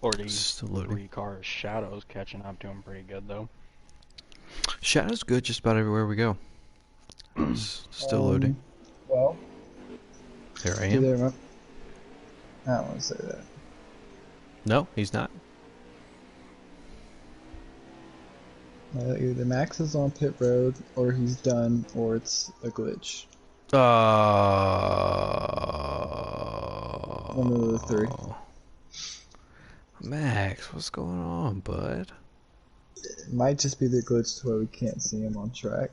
Still loading. 43 cars. Shadow's catching up to him pretty good, though. Shadow's good just about everywhere we go. Still loading. Well, Here I do am. they remember? I don't want to say that. No, he's not. Either Max is on pit road, or he's done, or it's a glitch. One of the three. Max, what's going on, bud? It might just be the glitch to where we can't see him on track.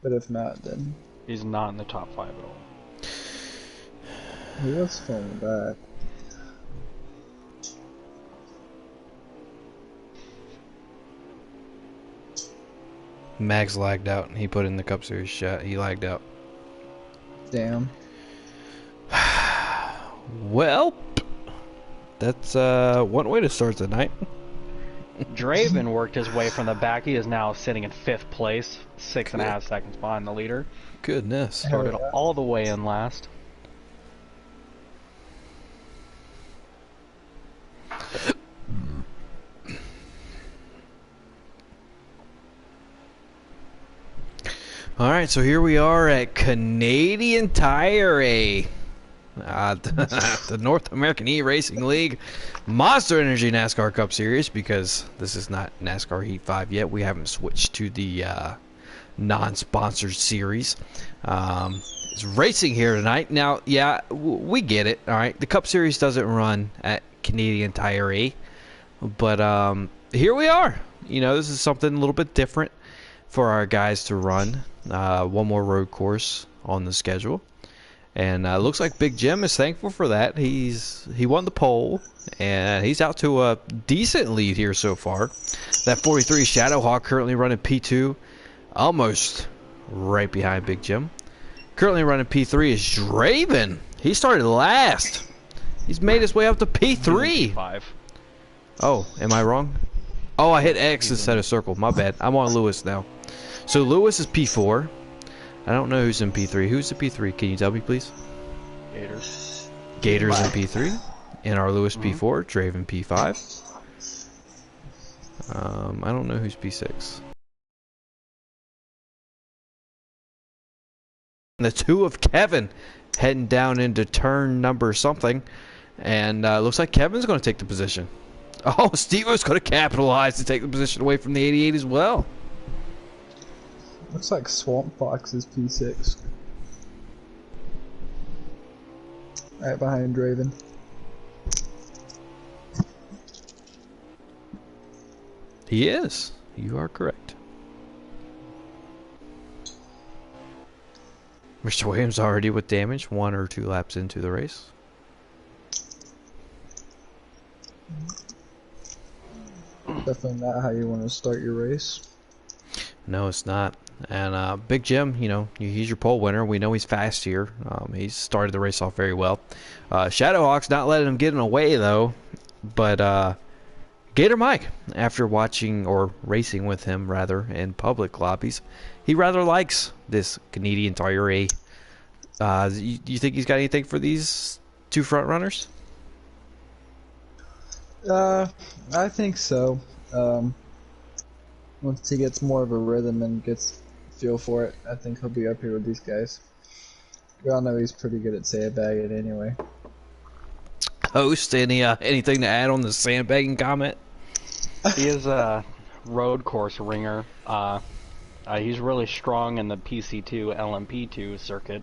But if not, then He's not in the top 5 at all. he was falling back. Max lagged out. He put in the Cup Series shot. He lagged out. Damn. Well, that's one way to start the night. Draven worked his way from the back. He is now sitting in 5th place, 6.5 seconds behind the leader. Goodness. Started all the way in last. Alright, so here we are at Canadian Tire A. The North American eRacing League Monster Energy NASCAR Cup Series, because this is not NASCAR Heat 5 yet. We haven't switched to the non-sponsored series. It's racing here tonight. Now, yeah, we get it. Alright, the Cup Series doesn't run at Canadian Tire A, but here we are. You know, this is something a little bit different for our guys to run. One more road course on the schedule. And looks like Big Jim is thankful for that. He won the pole, and he's out to a decent lead here so far. That 43 Shadowhawk currently running P2, almost right behind Big Jim. Currently running P3 is Draven. He started last. He's made his way up to P3. P5. Oh, am I wrong? Oh, I hit X instead of circle. My bad. I'm on Lewis now. So Lewis is P4. I don't know who's in P3. Who's in P3? Can you tell me, please? Gators. Gators in P3. And our Lewis P4. Draven P5. I don't know who's P6. And the 2 of Kevin heading down into turn number something. And looks like Kevin's going to take the position. Oh, Steve-O's going to capitalize to take the position away from the 88 as well. Looks like Swamp Fox is P6. Right behind Draven. He is. You are correct. Mr. Williams already with damage, 1 or 2 laps into the race. Definitely not how you want to start your race. No, it's not. And Big Jim, you know, he's your pole winner. We know he's fast here. He's started the race off very well. Shadowhawk's not letting him get in the way, though. But Gator Mike, after watching or racing with him, rather, in public lobbies, he rather likes this Canadian Tire A. You think he's got anything for these 2 front runners? I think so. Once he gets more of a rhythm and gets feel for it, I think he'll be up here with these guys. We all know he's pretty good at sandbagging anyway. Host, anything to add on the sandbagging comment? He is a road course ringer. He's really strong in the PC2, LMP2 circuit.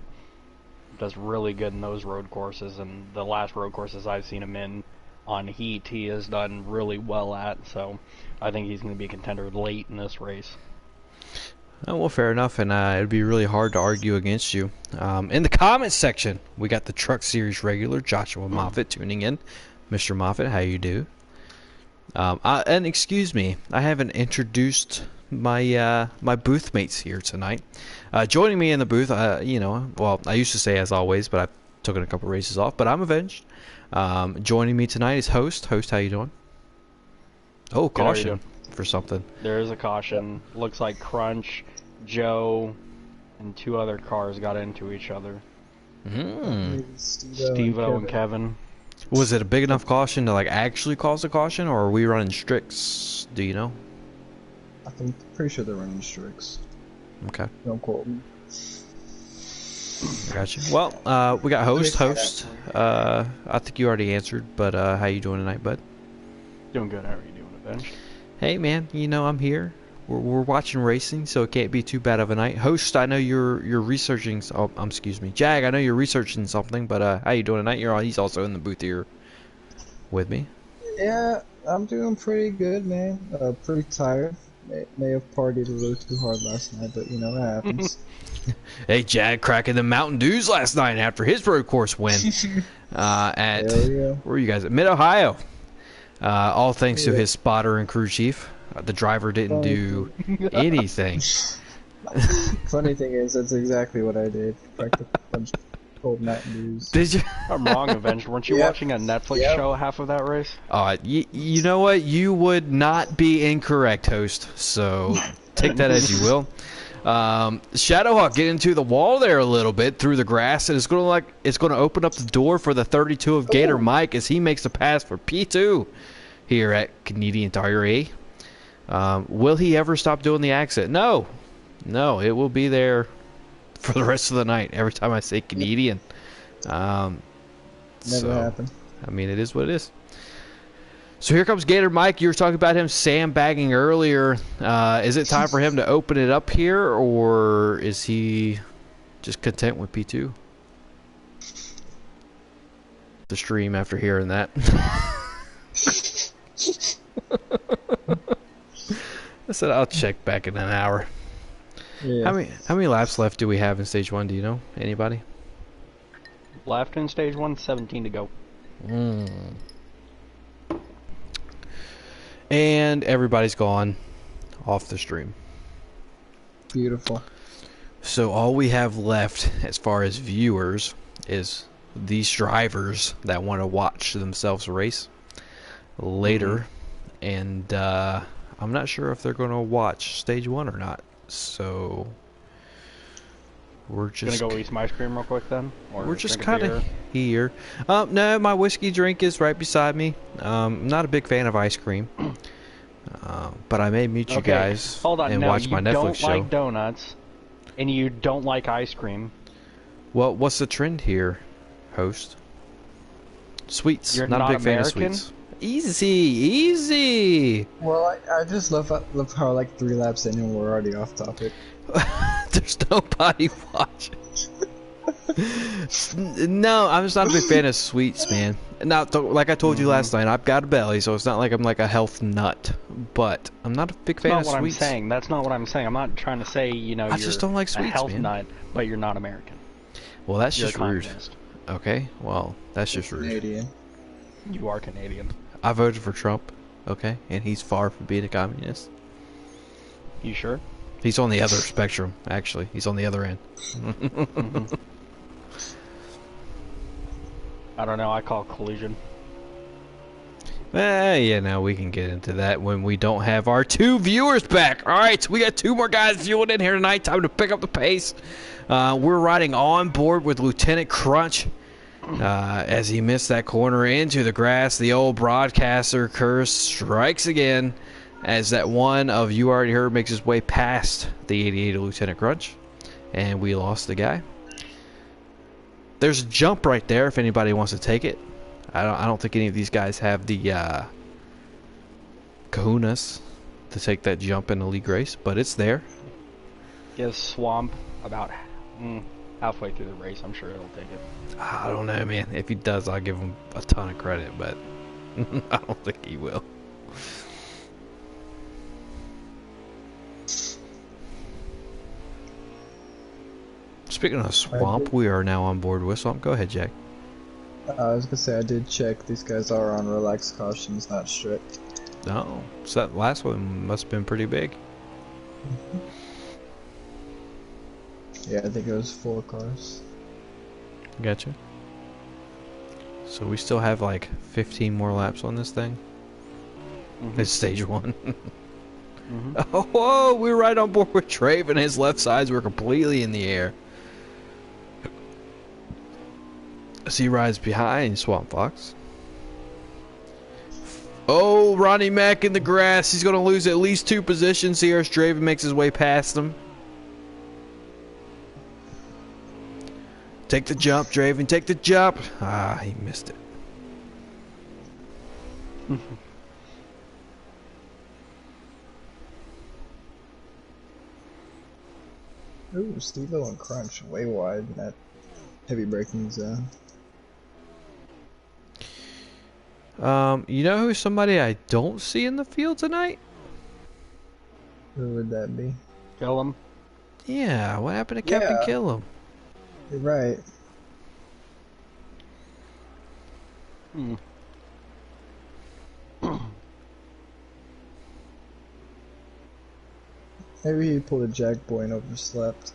Does really good in those road courses, and the last road courses I've seen him in on Heat, he has done really well at. So I think he's going to be a contender late in this race. Oh, well, fair enough, and it'd be really hard to argue against you. In the comments section, we got the Truck Series regular, Joshua Moffitt, tuning in. Mr. Moffitt, how you do? And excuse me, I haven't introduced my my booth mates here tonight. Joining me in the booth, you know, well, I used to say as always, but I've taken a couple races off, but I'm avenged. Joining me tonight is Host. Host, how you doing? Oh, caution for something. There is a caution. Looks like Crunch, Joe, and 2 other cars got into each other. Mm. Steve-O Steve-O and Kevin. Was it a big enough caution to like actually cause a caution, or are we running stricts? Do you know? I'm pretty sure they're running streaks. Okay, Don't quote me. I got you. Well, we got host. I think you already answered, but how you doing tonight, bud? Doing good. How are you doing, Avenged? Hey, man. You know I'm here. We're watching racing, so it can't be too bad of a night. Host, I know you're researching. Oh, excuse me, Jag. I know you're researching something, but how you doing tonight? He's also in the booth here with me. Yeah, I'm doing pretty good, man. Pretty tired. May have partied a little too hard last night, but you know, it happens. Hey, Jag cracking the Mountain Dews last night after his road course win. At Yeah. Where are you guys? At Mid Ohio. All thanks to his spotter and crew chief. The driver didn't do anything. Funny thing is, that's exactly what I did. Cracked a bunch of cold Mountain Dews. Did you? I'm wrong, Avenged. Weren't you Yep. watching a Netflix Yep. show half of that race? You know what? You would not be incorrect, host. So take that as you will. Shadowhawk get into the wall there a little bit through the grass, and it's going to open up the door for the 32 of Gator Mike as he makes a pass for P2 here at Canadian Tire A. Will he ever stop doing the accent? No, it will be there for the rest of the night. Every time I say Canadian, Never happened. I mean, it is what it is. So here comes Gator Mike. You were talking about him sandbagging earlier. Is it time for him to open it up here, or is he just content with P2? The stream after hearing that. I said I'll check back in an hour. Yeah. How many laps left do we have in stage 1? Do you know? Anybody? Left in stage 1, 17 to go. And everybody's gone off the stream. Beautiful. So all we have left as far as viewers is these drivers that want to watch themselves race later. And I'm not sure if they're going to watch stage 1 or not. So we're just Gonna go eat some ice cream real quick then? Or we're just drink a kind of beer? here. No, my whiskey drink is right beside me. I'm not a big fan of ice cream. But I may mute you Okay, guys hold on. and No, watch my you Netflix don't show. like donuts, and you don't like ice cream. Well, what's the trend here, host? Sweets. You're not a not big fan of American? sweets. Easy. Well, I just love how like 3 laps in and we're already off topic. There's nobody watching. No, I'm just not a big fan of sweets, man. Now, like I told you last night, I've got a belly, so it's not like I'm like a health nut. But I'm not a big fan of That's not what sweets. I'm saying. That's not what I'm saying. I'm not trying to say, I you're just don't like a sweets, health man. nut, but you're not American. Well, that's You're a just rude. communist. Okay, well, that's just rude. Canadian. You are Canadian. I voted for Trump, okay, and he's far from being a communist. You sure? He's on the other spectrum, actually. He's on the other end. I don't know. I call collusion. Yeah, now we can get into that when we don't have our 2 viewers back. All right, so we got 2 more guys viewing in here tonight. Time to pick up the pace. We're riding on board with Lieutenant Crunch as he missed that corner into the grass. The old broadcaster curse strikes again as that one of You Already Heard makes his way past the 88 of Lieutenant Crunch. And we lost the guy. There's a jump right there if anybody wants to take it. I don't think any of these guys have the kahunas to take that jump in the league race, but it's there. Give Swamp about halfway through the race. I'm sure he'll take it. I don't know, man. If he does, I'll give him a ton of credit, but I don't think he will. Speaking of Swamp, we are now on board with Swamp. Go ahead, Jack. I was gonna say I did check. These guys are on relaxed cautions, not strict. No, so that last one must have been pretty big. Yeah, I think it was 4 cars. Gotcha. So we still have like 15 more laps on this thing. It's stage 1. Oh, whoa, we're right on board with Traven. His left sides were completely in the air. As he rides behind Swamp Fox. Oh, Ronnie Mack in the grass. He's going to lose at least 2 positions here as Draven makes his way past him. Take the jump, Draven. Take the jump. Ah, he missed it. Ooh, Steve-O and Crunch way wide in that heavy braking zone. You know who's somebody I don't see in the field tonight? Who would that be? Kill him. Yeah, what happened to Captain Yeah. Killam? You're right. Hmm. Maybe he pulled a Jack Boy and overslept.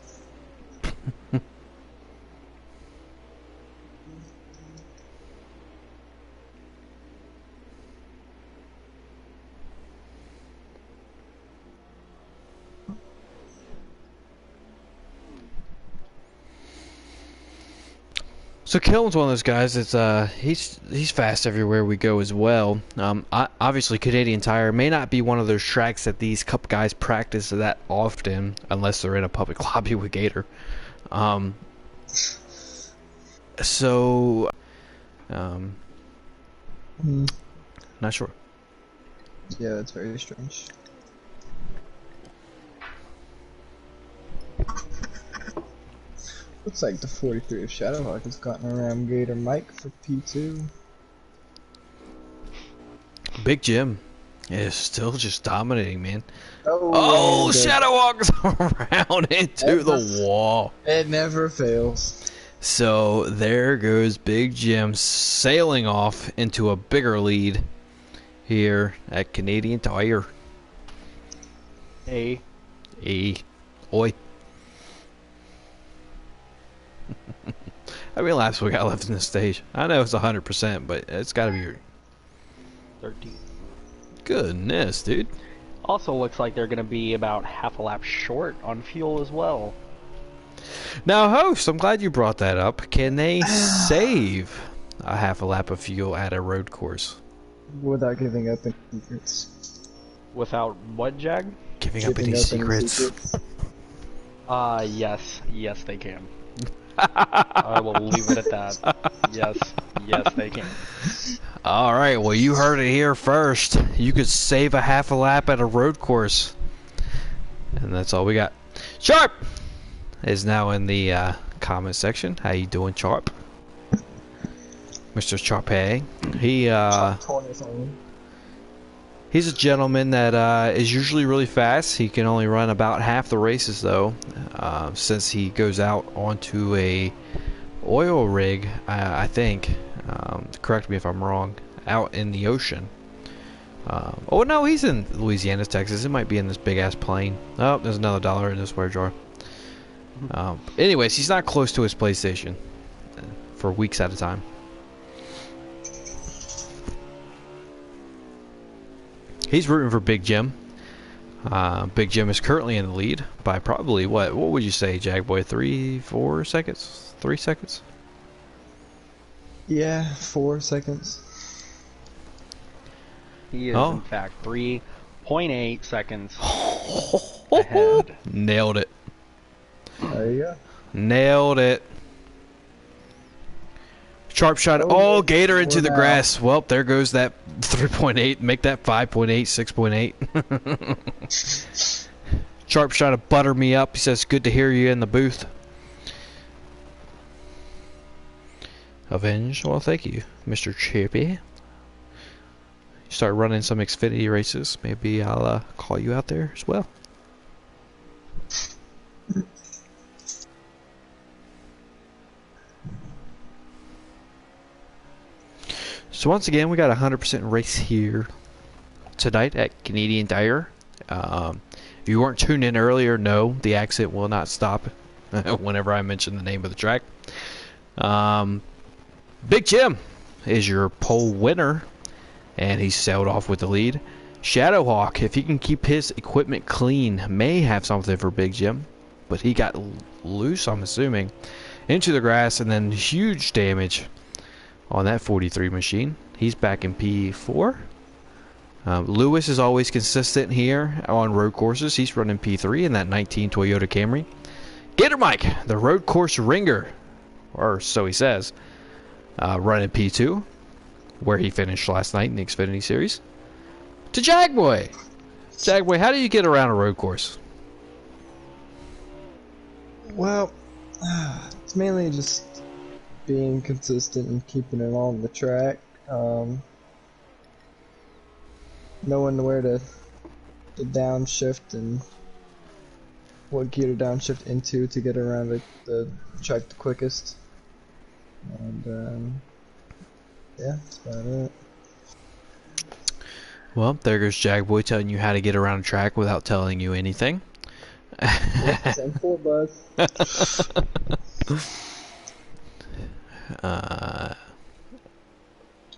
So Killam's one of those guys that's he's fast everywhere we go as well. Obviously Canadian Tire may not be one of those tracks that these Cup guys practice that often unless they're in a public lobby with Gator. So not sure. Yeah, that's very strange. Looks like the 43 of Shadowhawk has gotten around Gator Mike for P2. Big Jim is still just dominating, man. Oh, and, Shadowhawk's around into the wall. It never fails. So there goes Big Jim sailing off into a bigger lead here at Canadian Tire. A. Oi. How many laps we got left in this stage? I know it's 100%, but it's got to be 13. Goodness, dude. Also looks like they're going to be about half a lap short on fuel as well. Now, host, I'm glad you brought that up. Can they save a half a lap of fuel at a road course? Without giving up any secrets. Without what, Jag? Giving up any secrets? Yes. Yes, they can. I will leave it at that. Yes, they can. All right, well, you heard it here first. You could save a half a lap at a road course. And that's all we got. Sharp is now in the comment section. How you doing, Sharp? Mr. Sharpay. He's a gentleman that is usually really fast. He can only run about half the races, though, since he goes out onto a oil rig, I think. Correct me if I'm wrong. Out in the ocean. Oh, no, he's in Louisiana, Texas. It might be in this big-ass plane. Oh, there's another dollar in this swear jar. Anyways, he's not close to his PlayStation for weeks at a time. He's rooting for Big Jim. Big Jim is currently in the lead by probably, what would you say, Jagboy? 3-4 seconds? 3 seconds? Yeah, 4 seconds. He is, in fact, 3.8 seconds ahead. Nailed it. There you go. Nailed it. Sharp shot. Oh, Gator into the grass. Well, there goes that 3.8. Make that 5.8, 6.8. Sharp shot to butter me up. He says, good to hear you in the booth. Avenged. Well, thank you, Mr. Chippy. Start running some Xfinity races. Maybe I'll call you out there as well. So once again, we got a 100% race here tonight at Canadian Tire. If you weren't tuned in earlier, no, the accent will not stop whenever I mention the name of the track. Big Jim is your pole winner, and he sailed off with the lead. Shadowhawk, if he can keep his equipment clean, may have something for Big Jim, but he got loose, I'm assuming, into the grass, and then huge damage on that 43 machine. He's back in P4. Lewis is always consistent here on road courses. He's running P3 in that 19 Toyota Camry. Gator Mike, the road course ringer, or so he says, running P2, where he finished last night in the Xfinity Series. To Jagboy. Jagboy, how do you get around a road course? Well, it's mainly just being consistent and keeping it on the track. Knowing where to downshift and what gear to downshift into to get around the track the quickest. And yeah, that's about it. Well, there goes Jagboy telling you how to get around a track without telling you anything. Yeah, same for buzz.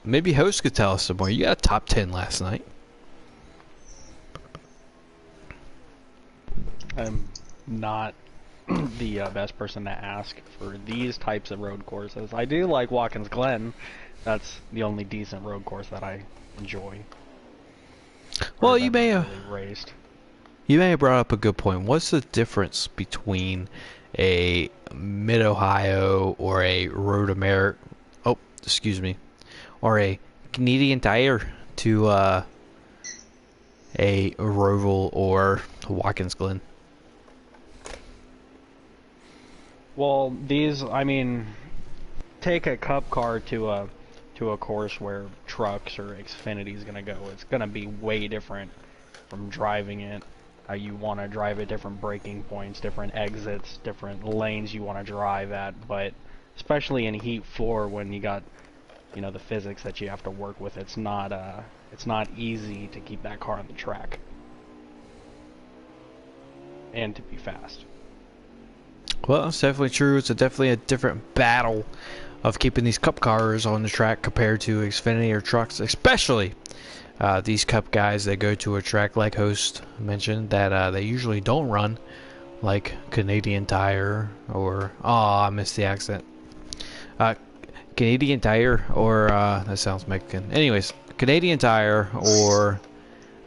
Maybe host could tell us some more. You got a top 10 last night. I'm not the best person to ask for these types of road courses. I do like Watkins Glen. That's the only decent road course that I enjoy. Well, you may have have really raced. You may have brought up a good point. What's the difference between a Mid-Ohio or a Road America, or a Canadian Tire to a Roval or Watkins Glen? Well, these, I mean, take a cup car to a course where trucks or Xfinity is going to go. It's going to be way different from driving it. You want to drive at different braking points, different exits, different lanes you want to drive at, but especially in Heat 4 when you got, you know, the physics that you have to work with, it's not easy to keep that car on the track and to be fast. Well, it's definitely true. It's definitely a different battle of keeping these cup cars on the track compared to Xfinity or trucks, especially these cup guys that go to a track like Host mentioned that they usually don't run, like Canadian Tire or I missed the accent. Canadian Tire or that sounds Mexican. Anyways, Canadian Tire or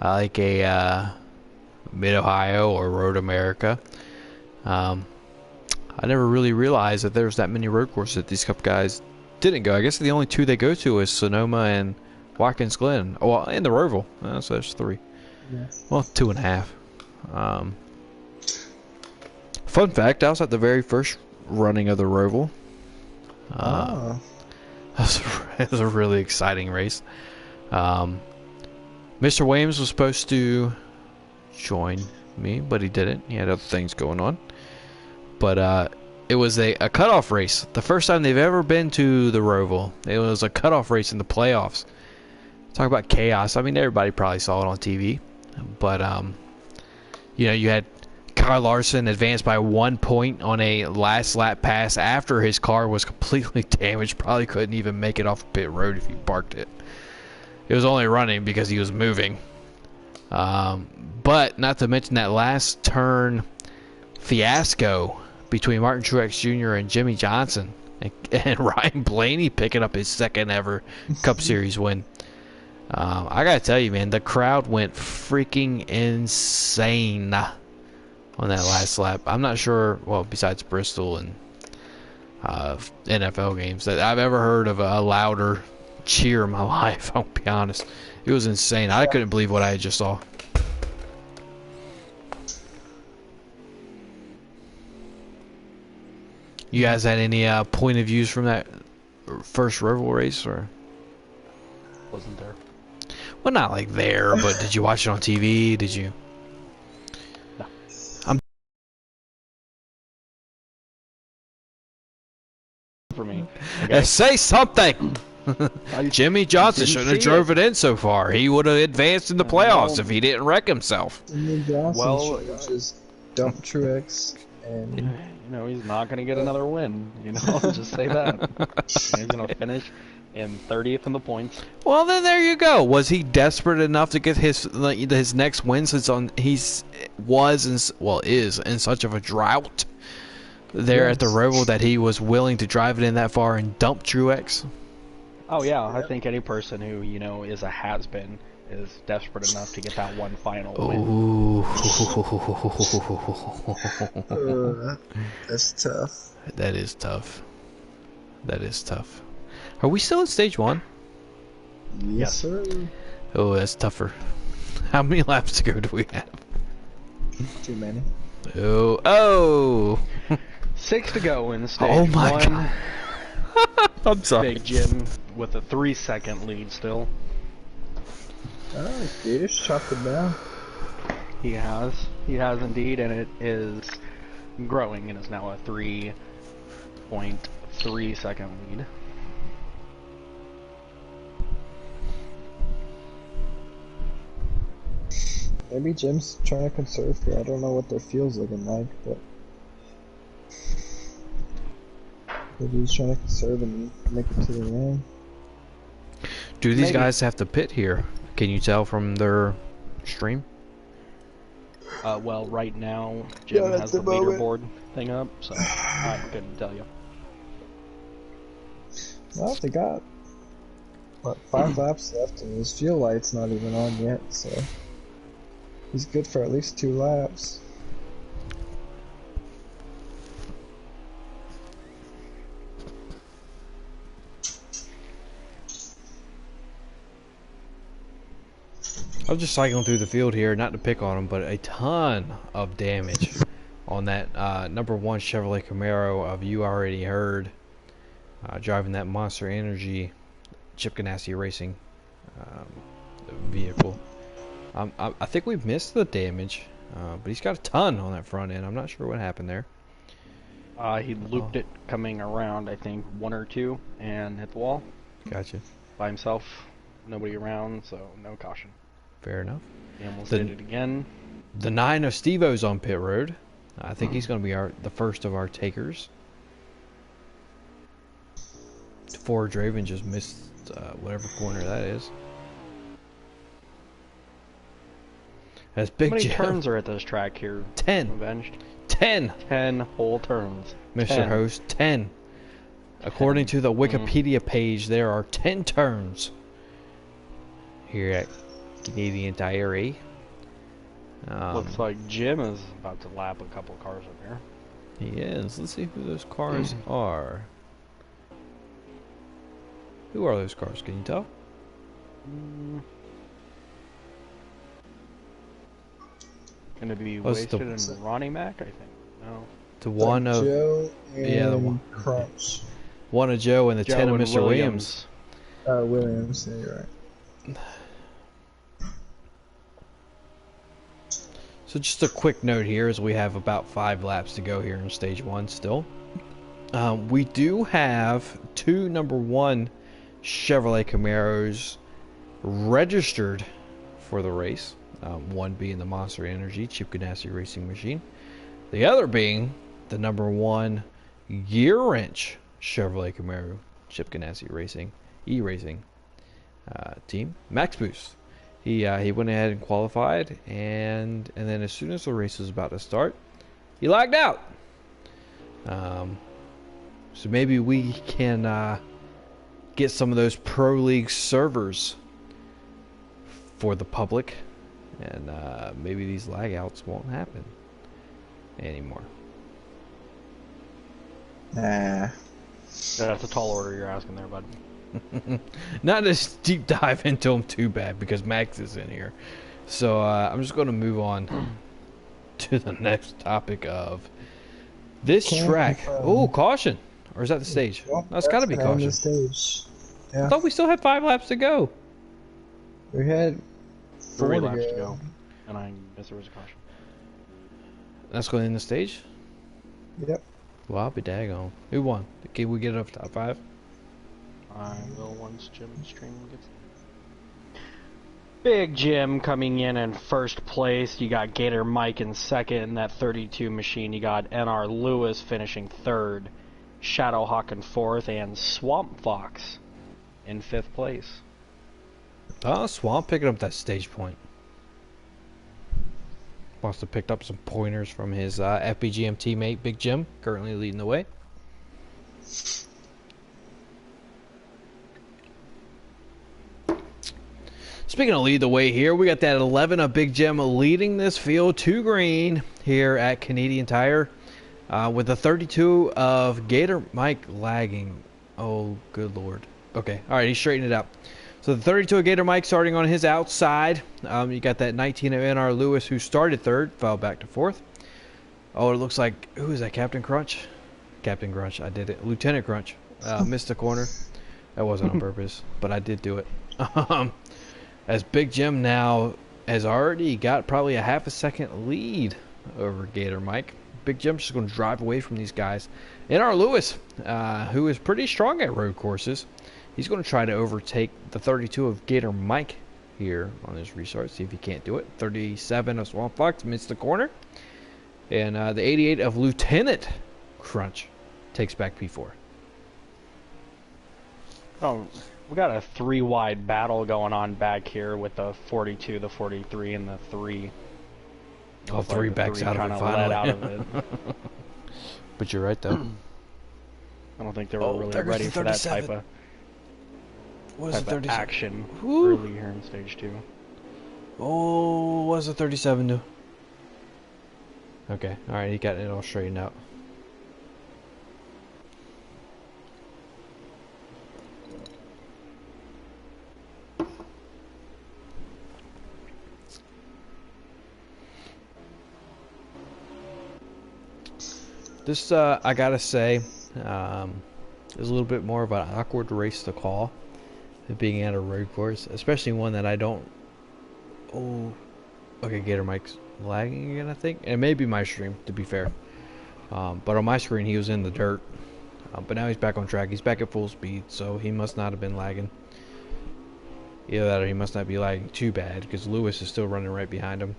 like a Mid-Ohio or Road America. I never really realized that there was that many road courses that these cup guys didn't go. I guess the only two they go to is Sonoma and Watkins Glen. Well, and the Roval. So there's 3. Yes. Well, 2.5. Fun fact, I was at the very first running of the Roval. It was a really exciting race. Mr. Williams was supposed to join me, but he didn't. He had other things going on. But it was a cutoff race. The first time they've ever been to the Roval. It was a cutoff race in the playoffs. Talk about chaos. I mean, everybody probably saw it on TV. But, you know, you had Kyle Larson advanced by 1 point on a last lap pass after his car was completely damaged. Probably couldn't even make it off pit road if you parked it. It was only running because he was moving. But not to mention that last turn fiasco between Martin Truex Jr. and Jimmy Johnson, and Ryan Blaney picking up his second ever Cup Series win. I gotta tell you, man, the crowd went freaking insane on that last lap. I'm not sure, well, besides Bristol and NFL games, that I've ever heard of a louder cheer in my life. I'll be honest. It was insane. I couldn't believe what I just saw. You guys had any point of views from that first Roval race, or? Wasn't there? Well, not like there, but did you watch it on TV? Did you? No. For me. Okay. Say something! Jimmy Johnson shouldn't have drove it in so far. He would have advanced in the playoffs if he didn't wreck himself. Jimmy Johnson should just dump Truex and... You know, he's not going to get another win. You know, just say that. He's going to finish in 30th in the points. Well, then there you go. Was he desperate enough to get his next win since is in such of a drought there at the Roval that he was willing to drive it in that far and dump Truex? Oh yeah, I Yep. think any person who, you know, is a has-been is desperate enough to get that one final win. Ooh. Uh, that's tough. That is tough. That is tough. Are we still in stage one? Yes, Yes. sir. Oh, that's tougher. How many laps to go do we have? Too many. Oh, oh! 6 to go in stage Oh my 1. God. I'm sorry. Big Jim with a 3-second lead still. Oh, Gators chopped it down. He has. He has indeed, and it is growing and is now a 3.3 second lead. Maybe Jim's trying to conserve here. I don't know what their field's looking like, but maybe he's trying to conserve and make it to the end. Do these Maybe. guys have to pit here? Can you tell from their stream? Well, right now, Jim Not at has the the moment. leaderboard thing up, so I couldn't tell you. Well, they got, what, 5 laps left, and his fuel light's not even on yet, so he's good for at least 2 laps. I'm just cycling through the field here, not to pick on them, but a ton of damage on that number 1 Chevrolet Camaro of You Already Heard, driving that Monster Energy Chip Ganassi Racing vehicle. I think we've missed the damage, but he's got a ton on that front end. I'm not sure what happened there. He looped it coming around, I think, 1 or 2, and hit the wall Gotcha. by himself. Nobody around, so no caution. Fair enough. He almost The- did it again. The 9 of Steve-O's on pit road. I think he's going to be the first of our takers. 4 Draven just missed whatever corner that is. That's How Big many Jim. turns are at this track here? 10. Avenged. 10, 10 whole turns. Mr. 10. Host. 10. According to the Wikipedia page, there are 10 turns here at Canadian Tire A. Looks like Jim is about to lap a couple cars up here. He is. Let's see who those cars are. Who are those cars? Can you tell? Gonna be What's the- Wasted and Ronnie Mac, I think. No. The one of Joe and yeah, the one- Crunch. Joe and the 10 of and Mr. Williams. Williams, yeah, you're right. So just a quick note here, as we have about 5 laps to go here in stage 1 still. We do have 2 number 1 Chevrolet Camaros registered for the race. One being the Monster Energy Chip Ganassi Racing Machine. The other being the number 1 Gear Wrench Chevrolet Camaro Chip Ganassi Racing eRacing team, Max Boost. He went ahead and qualified, and then as soon as the race was about to start, he lagged out. So maybe we can get some of those Pro League servers for the public, and maybe these lag outs won't happen anymore. Nah. That's a tall order you're asking there, bud. Not to deep dive into them too bad because Max is in here. So I'm just going to move on to the next topic of this Can't track. confirm. Oh, caution. Or is that the stage? Well, That's got to be gonna end caution. the stage. I Yeah. thought we still had 5 laps to go. We had 4 3 to laps to go. go. And I guess there was a caution. That's going to end the stage? Yep. Well, I'll be daggone. Who won? Can we get it up top 5? I will once Jim's stream gets in. Big Jim coming in first place. You got Gator Mike in second in that 32 machine. You got NR Lewis finishing third. Shadowhawk in fourth. And Swamp Fox in fifth place. Swamp picking up that stage point. Must have picked up some pointers from his FBGM teammate, Big Jim, currently leading the way. Speaking of lead the way here, we got that 11 of Big Jim leading this field to green here at Canadian Tire. With the 32 of Gator Mike lagging. Oh, good lord. Okay, all right, he's straightening it up. So the 32 of Gator Mike starting on his outside. You got that 19 of NR Lewis who started third, fell back to fourth. Oh, it looks like, who is that, Captain Crunch? Captain Crunch, I did it. Lieutenant Crunch, missed the corner. That wasn't on purpose, but I did do it. As Big Jim now has already got probably a half a second lead over Gator Mike. Big Jim's just going to drive away from these guys. NR Lewis, who is pretty strong at road courses, he's going to try to overtake the 32 of Gator Mike here on his restart. See if he can't do it. 37 of Swamp Fox missed the corner. And the 88 of Lieutenant Crunch takes back P4. Oh, we got a 3-wide battle going on back here with the 42, the 43, and the 3. All three backs out of it finally. Out of it. But you're right, though. I don't think they were really ready for that type of action early here in stage 2. Oh, what's the 37 do? Okay, alright, he got it all straightened out. This, I gotta say, is a little bit more of an awkward race to call, being at a road course, especially one that I don't. Oh, okay, Gator Mike's lagging again, I think. And it may be my stream, to be fair. But on my screen, he was in the dirt. But now he's back on track. He's back at full speed, so he must not have been lagging. Either that or he must not be lagging too bad, because Lewis is still running right behind him.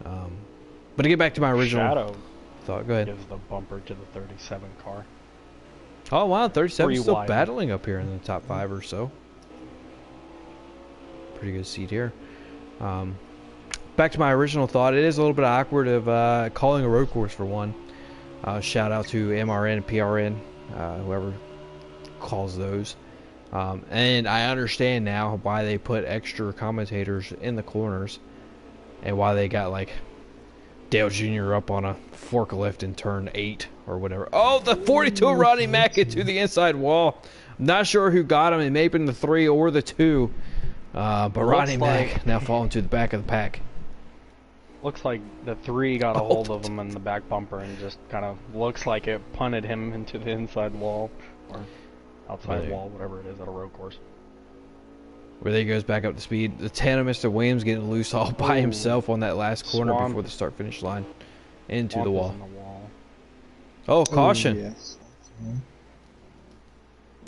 But to get back to my original Shadow thought, go ahead. gives the bumper to the 37 car. Oh, wow, 37 still wide. battling up here in the top 5 or so. Pretty good seat here. Back to my original thought, it is a little bit awkward of calling a road course for one. Shout out to MRN, PRN, whoever calls those. And I understand now why they put extra commentators in the corners and why they got like Dale Jr. up on a forklift in turn 8 or whatever. Oh, the 42 Rodney Mack into the inside wall. I'm not sure who got him. It may have been the 3 or the 2. But Rodney Mack now falling to the back of the pack. Looks like the 3 got a hold of him in the back bumper and just kind of looks like it punted him into the inside wall or outside wall, whatever it is at a road course. Where there he goes back up to speed. The 10 of Mr. Williams getting loose all by himself on that last corner before the start-finish line. Into the wall. Oh, caution. Yes.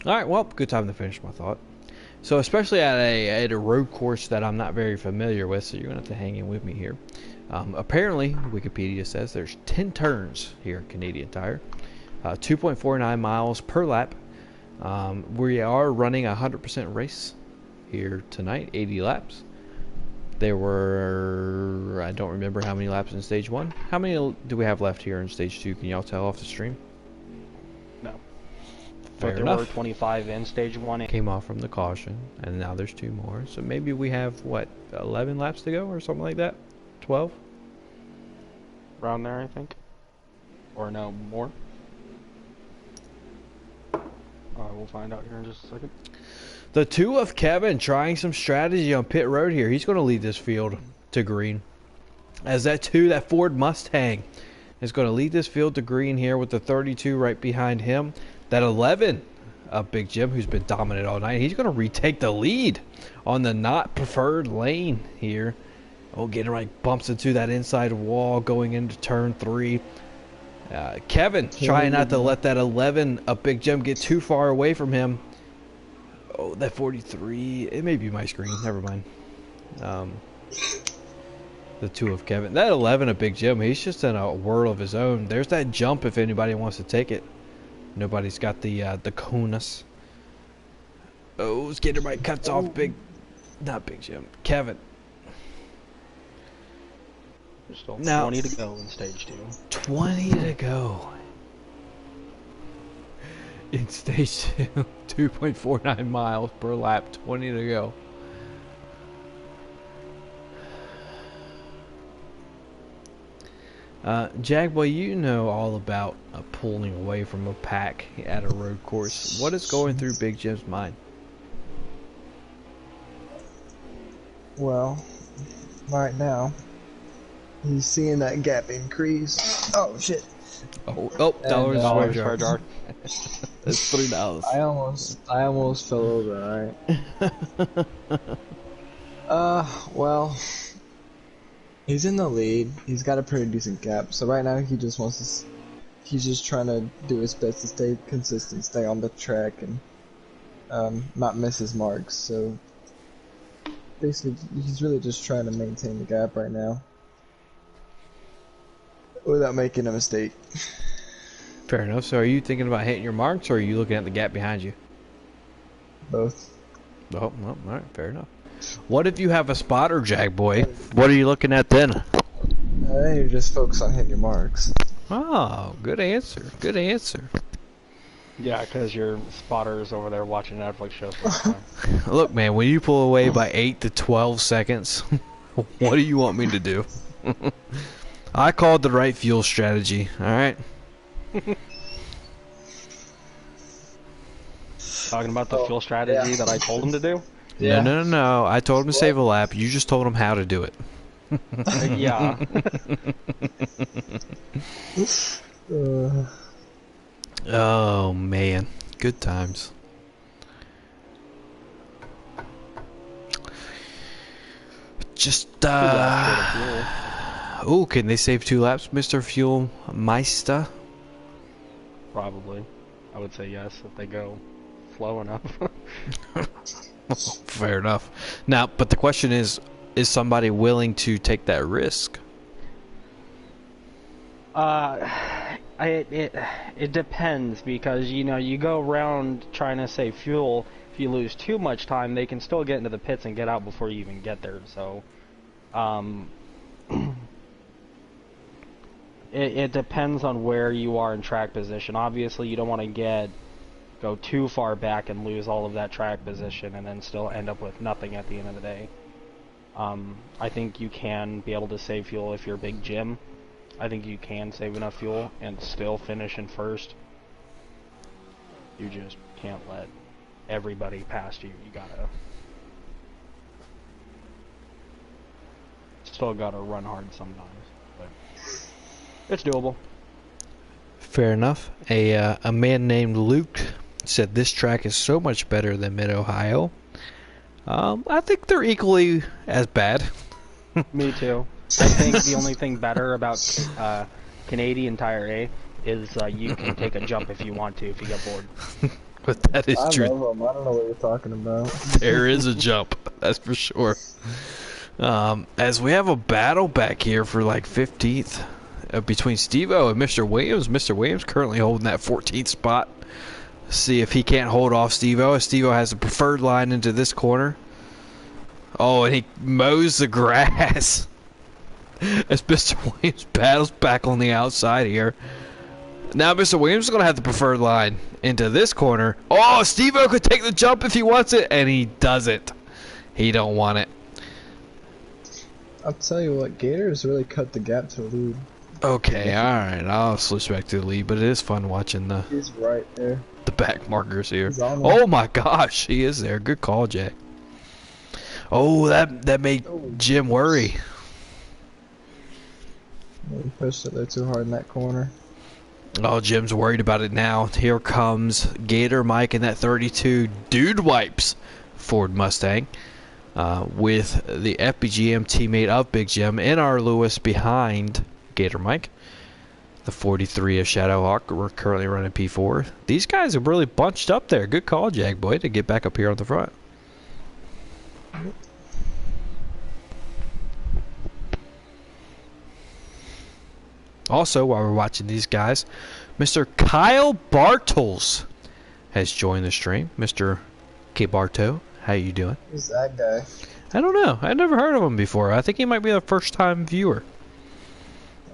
Alright, well, good time to finish my thought. So especially at a road course that I'm not very familiar with, so you're going to have to hang in with me here. Apparently, Wikipedia says there's 10 turns here at Canadian Tire. 2.49 miles per lap. We are running a 100% race here tonight, 80 laps. There were, I don't remember how many laps in stage 1. How many do we have left here in stage 2? Can y'all tell off the stream? No. Fair but there enough. were 25 in stage 1. Came off from the caution, and now there's 2 more. So maybe we have, what, 11 laps to go or something like that? 12? Around there, I think. Or no, more. We'll find out here in just a second. The 2 of Kevin trying some strategy on pit road here. He's going to lead this field to green. As that 2, that Ford Mustang, is going to lead this field to green here with the 32 right behind him. That 11 of Big Jim, who's been dominant all night, he's going to retake the lead on the not preferred lane here. Oh, Gator Mike bumps into that inside wall going into turn 3. Kevin trying not to let that 11 of Big Jim get too far away from him. Oh, that 43. It may be my screen. Never mind. The 2 of Kevin. That 11 of Big Jim, he's just in a world of his own. There's that jump if anybody wants to take it. Nobody's got the conus. Oh, Gator Mike cuts off not Big Jim. Kevin. There's still Now, 20 to go in stage 2. 20 to go. In stage 2, 2.49 miles per lap, 20 to go. Jagboy, you know all about pulling away from a pack at a road course. What is going through Big Jim's mind? Well, right now, he's seeing that gap increase. Oh shit! Oh, dollars Dollars for for a a jar. jar. That's $3. I almost fell over. All right. Well, he's in the lead. He's got a pretty decent gap. So right now, he just wants to. He's just trying to do his best to stay consistent, stay on the track, and not miss his marks. So basically, he's really just trying to maintain the gap right now without making a mistake. Fair enough. So are you thinking about hitting your marks, or are you looking at the gap behind you? Both. Oh, well, all right, fair enough. What if you have a spotter, Jagboy? What are you looking at then? Then you just focus on hitting your marks. Oh, good answer. Good answer. Yeah, because your spotter's over there watching Netflix shows. For the time. Look, man, when you pull away by 8 to 12 seconds, what do you want me to do? I called the right fuel strategy, alright? Talking about the fuel strategy that I told him to do? No, no, no, no. I told him to save a lap. You just told him how to do it. Yeah. Oh, man. Good times. Just, oh, can they save 2 laps, Mr. Fuel Meister? Probably. I would say yes if they go slow enough. Fair enough. Now, but the question is somebody willing to take that risk? It depends, because you go around trying to save fuel. If you lose too much time, they can still get into the pits and get out before you even get there. So, it depends on where you are in track position. Obviously, you don't want to go too far back and lose all of that track position and then still end up with nothing at the end of the day. I think you can be able to save fuel if you're a big Jim. I think you can save enough fuel and still finish in first. You just can't let everybody past you. You still gotta run hard sometimes, but it's doable. Fair enough. A man named Luke said this track is so much better than Mid-Ohio. I think they're equally as bad. Me too. I think the only thing better about Canadian Tire A is you can take a jump if you want to, if you get bored. But that is true. I love them. I don't know what you're talking about. There is a jump, that's for sure. As we have a battle back here for like 15th between Steve-O and Mr. Williams. Mr. Williams currently holding that 14th spot. See if he can't hold off Steve-O. Steve-O has a preferred line into this corner. Oh, and he mows the grass. As Mr. Williams battles back on the outside here. Now Mr. Williams is going to have the preferred line into this corner. Oh, Steve-O could take the jump if he wants it, and he doesn't. He don't want it. I'll tell you what, Gators really cut the gap to the lead. Okay, alright, I'll switch back to the lead, but it is fun watching He's right there. the back markers here. He's on there. Oh my gosh, he is there. Good call, Jack. Oh, that made Jim worry. He pushed it there too hard in that corner. Oh, Jim's worried about it now. Here comes Gator Mike in that 32 Dude Wipes Ford Mustang with the FBGM teammate of Big Jim, NR Lewis behind Gator Mike. The 43 of Shadowhawk. We're currently running P4. These guys are really bunched up there. Good call, Jag Boy, to get back up here on the front. Also, while we're watching these guys, Mr. Kyle Bartels has joined the stream. Mr. K. Barto, how you doing? Who's that guy? I don't know. I've never heard of him before. I think he might be a first-time viewer.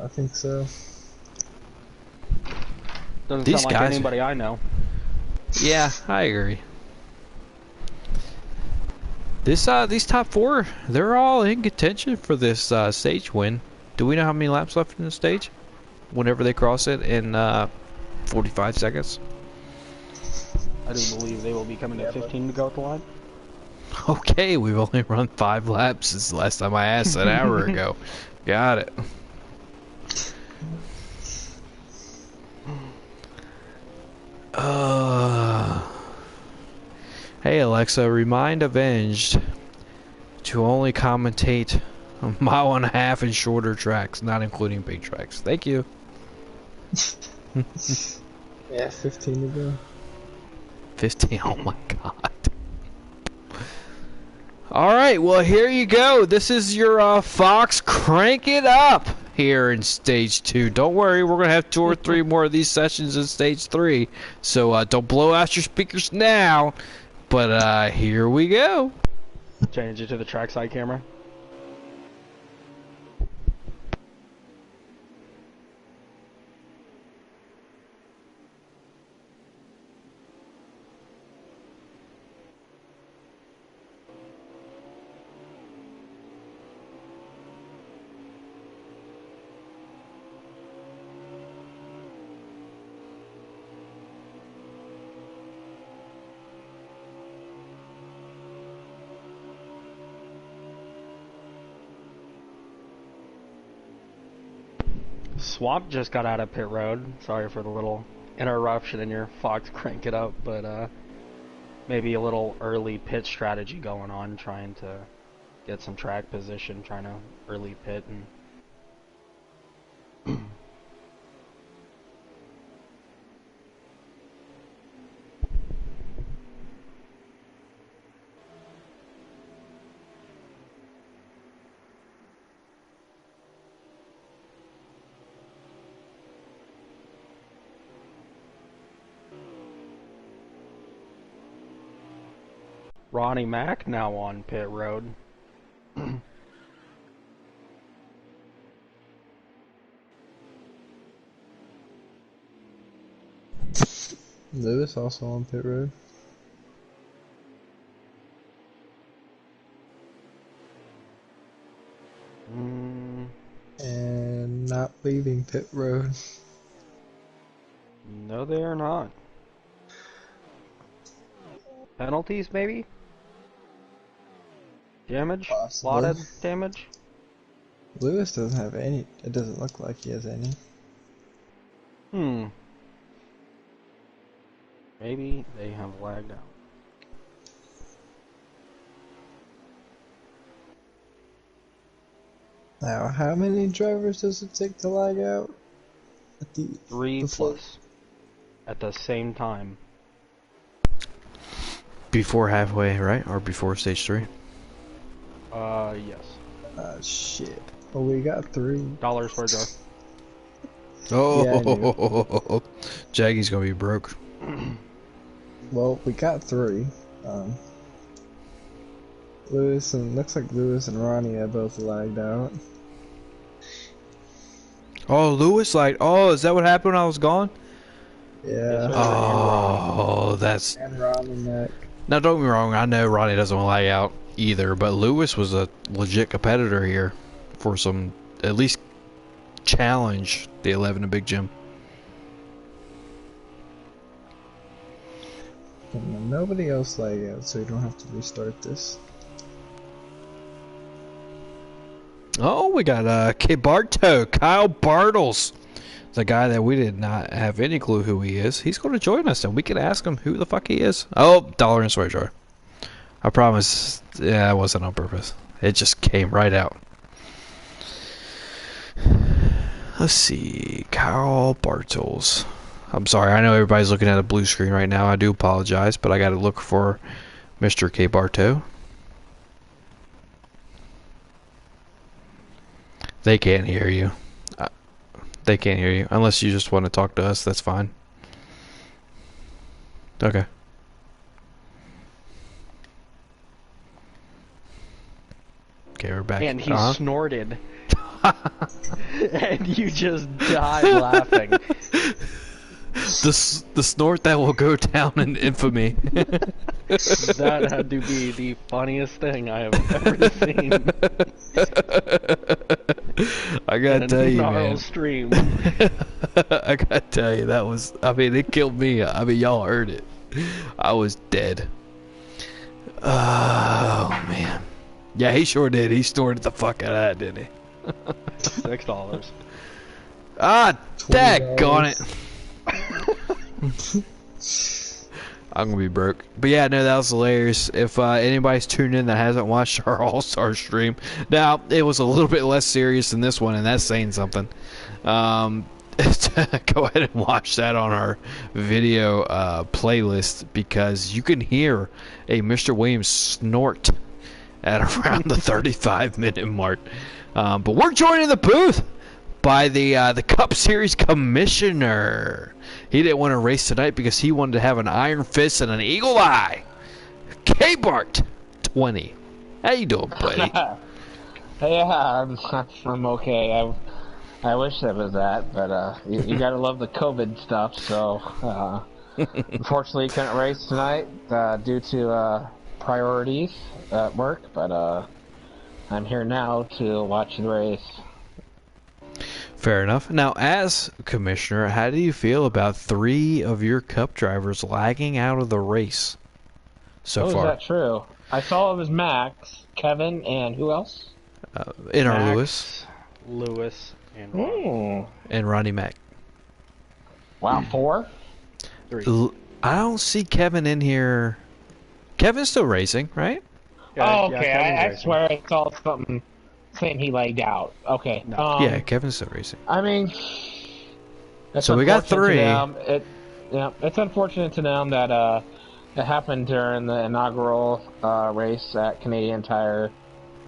I think so. Doesn't These sound like guys- anybody I know. Yeah, I agree. These top four, they're all in contention for this stage win. Do we know how many laps left in the stage? whenever they cross it in 45 seconds. I do believe they will be coming to 15 to go at the line. Okay, we've only run 5 laps since the last time I asked an hour ago. Got it. Hey Alexa, remind Avenged to only commentate a mile and a half and shorter tracks, not including big tracks. Thank you. Yeah, 15 to go. 15, oh my god. Alright, well here you go. This is your Fox Crank It Up here in Stage 2. Don't worry, we're going to have 2 or 3 more of these sessions in Stage 3. So don't blow out your speakers now. But here we go. Change it to the trackside camera. Swamp just got out of pit road. Sorry for the little interruption in your Fox Crank It Up, but maybe a little early pit strategy going on, trying to get some track position, trying to early pit and Ronnie Mack now on pit road. Lewis also on pit road. And not leaving pit road. No, they are not. Penalties, maybe? Damage? Possibly. Slotted damage? Lewis doesn't have any. It doesn't look like he has any. Maybe they have lagged out. Now, how many drivers does it take to lag out? At the 3 before- plus. At the same time. Before halfway, right? Or before Stage 3? Yes. Shit. Well, we got 3. Dollars for a jar. Oh, Yeah, I knew. Jaggy's gonna be broke. Well, we got 3. Lewis and looks like Lewis and Ronnie are both lagged out. Oh, Lewis, like, oh, is that what happened when I was gone? Yeah. Oh, that's... And Ronnie Mack. Now, don't get me wrong, I know Ronnie doesn't want to lag out either, but Lewis was a legit competitor here for some, at least, challenge the 11 in Big Jim. And nobody else lag out, so you don't have to restart this. Oh, we got Kyle Bartles, the guy that we did not have any clue who he is. He's going to join us, and we can ask him who the fuck he is. Oh, dollar and soy jar. I promise. Yeah, it wasn't on purpose. It just came right out. Let's see, Kyle Bartles. I'm sorry, I know everybody's looking at a blue screen right now. I do apologize, but I got to look for Mr. K. Bartow. They can't hear you. They can't hear you. Unless you just want to talk to us, that's fine. Okay. Okay, we're back. And he snorted. And you just died laughing. The snort that will go down in infamy. That had to be the funniest thing I have ever seen. I gotta And tell you, NARL man. stream. I gotta tell you, that was. I mean, it killed me. I mean, y'all heard it. I was dead. Oh man. Yeah, he sure did. He snorted the fuck out of that, didn't he? $6. Ah, daggone it. $20. I'm gonna be broke. But yeah, no, that was hilarious. If anybody's tuned in that hasn't watched our All-Star stream, now it was a little bit less serious than this one, and that's saying something. Go ahead and watch that on our video playlist, because you can hear a Mr. Williams snort at around the 35-minute mark. But we're joining the booth by the Cup Series commissioner. He didn't want to race tonight because he wanted to have an iron fist and an eagle eye. K-Bart 20. How you doing, buddy? Yeah, I'm okay. I wish it was that, but you gotta love the COVID stuff. So unfortunately, couldn't race tonight due to priorities at work. But I'm here now to watch the race. Fair enough. Now, as commissioner, how do you feel about 3 of your Cup drivers lagging out of the race so Oh, is far? that true? I saw it was Max, Kevin, and who else? In our Max, Lewis, and Ooh. and Ronnie Mac. Wow, 4? 3. I don't see Kevin in here. Kevin's still racing, right? Oh, okay. Kevin's I racing. swear I saw something saying he lagged out. Okay. No. Yeah, Kevin's still racing. I mean, it's So we got unfortunate 3. to them. It's unfortunate to them that it happened during the inaugural race at Canadian Tire.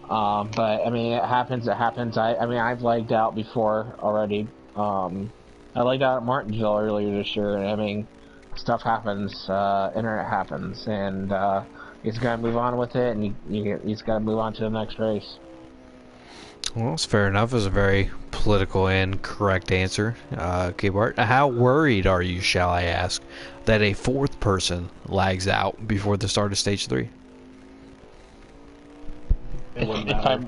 But I mean, it happens. It happens. I mean, I've lagged out before already. I lagged out at Martinsville earlier this year. And I mean, stuff happens. Internet happens, and he's got to move on with it, and he's got to move on to the next race. Well, it's fair enough. It was a very political and correct answer, K-Bart. How worried are you, shall I ask, that a 4th person lags out before the start of Stage 3? It wouldn't matter.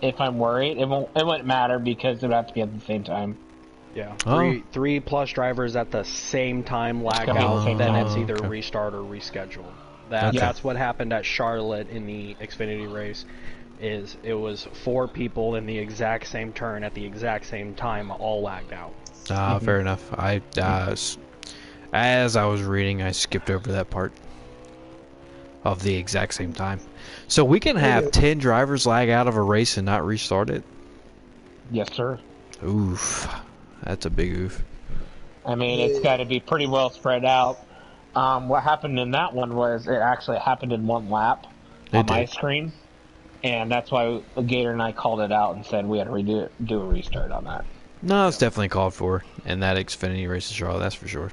If I'm worried, it wouldn't matter because it would have to be at the same time. Yeah, Oh. three plus drivers at the same time lag gotta be out, the same then time. it's either Okay. restart or reschedule. Okay. That's what happened at Charlotte in the Xfinity race. It was 4 people in the exact same turn at the exact same time, all lagged out. Fair enough. As I was reading, I skipped over that part of the exact same time. So we can have 10 drivers lag out of a race and not restart it? Yes, sir. Oof. That's a big oof. I mean, it's got to be pretty well spread out. What happened in that one was it actually happened in one lap on my screen, and that's why Gator and I called it out and said we had to do a restart on that. No, it's definitely called for in that Xfinity race in Charlotte, that's for sure.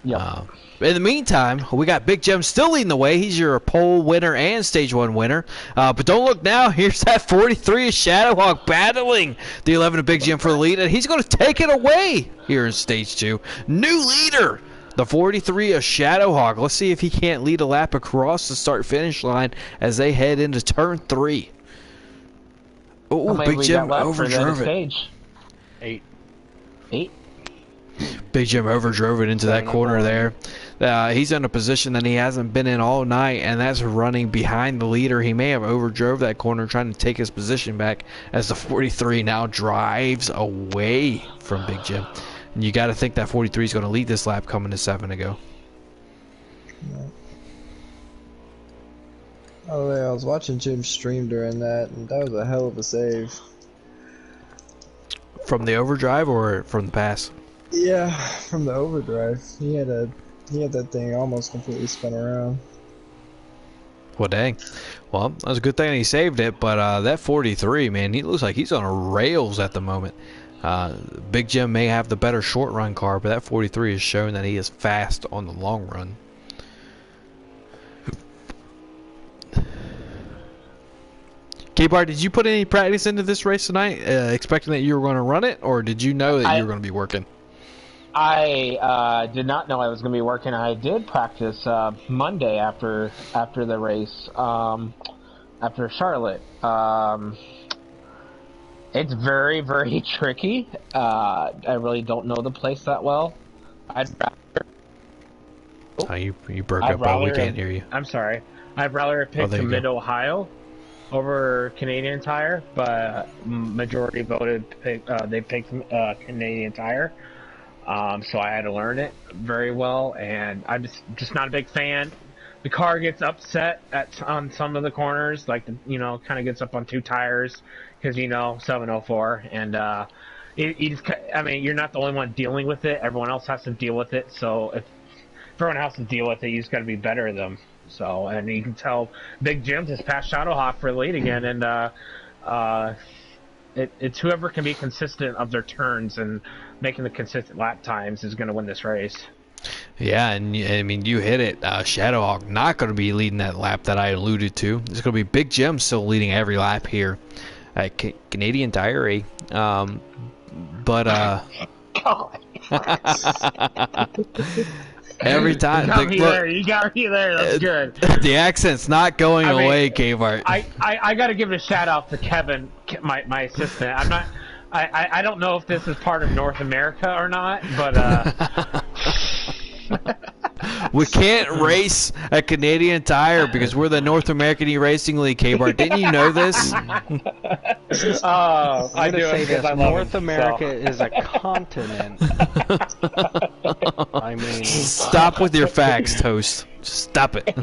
Yeah. In the meantime, we got Big Jim still leading the way. He's your pole winner and Stage 1 winner. But don't look now. Here's that 43 of Shadowhawk battling the 11 of Big Jim for the lead, and he's going to take it away here in Stage 2. New leader, the 43 of Shadowhawk. Let's see if he can't lead a lap across the start-finish line as they head into Turn 3. Oh, Big Jim overdrove it. Stage? 8. 8? Big Jim overdrove it into that corner there. He's in a position that he hasn't been in all night, and that's running behind the leader. He may have overdrove that corner trying to take his position back as the 43 now drives away from Big Jim. And you got to think that 43 is going to lead this lap coming to 7 to go. Oh, yeah, I was watching Jim stream during that, and that was a hell of a save. From the overdrive or from the pass? Yeah, from the overdrive. He had that thing almost completely spun around. Well, dang. Well, that was a good thing he saved it, but that 43, man, he looks like he's on rails at the moment. Big Jim may have the better short run car, but that 43 has shown that he is fast on the long run. K-Bar, did you put any practice into this race tonight, expecting that you were going to run it, or did you know that you were going to be working? I did not know I was going to be working. I did practice Monday after the race, after Charlotte, It's very, very tricky. I really don't know the place that well. I'd Oh, you broke I'd up, but we rather can't hear you. I'm sorry. I'd rather have picked there you go. Mid Ohio over Canadian Tire, but majority voted they picked Canadian Tire. So I had to learn it very well, and I'm just not a big fan. The car gets upset on some of the corners, like kind of gets up on two tires because 704, and you just, I mean, you're not the only one dealing with it. Everyone else has to deal with it. So if everyone has to deal with it, you just got to be better than them. So, and you can tell Big Jim just passed Shadowhawk for the lead again, and it's whoever can be consistent of their turns and making the consistent lap times is going to win this race. Yeah, and I mean, you hit it. Shadowhawk not going to be leading that lap that I alluded to. It's going to be Big Jim still leading every lap here at Canadian Tire A. But every time You got me there. That's good. The accent's not going away, K-Mart. I got to give a shout out to Kevin, my assistant. I'm not. I don't know if this is part of North America or not, but we can't race a Canadian Tire because we're the North American eRacing League, K-Bar. Didn't you know this? I'm going to say this. North America is a continent. I mean... Stop with your facts, Toast. Stop it.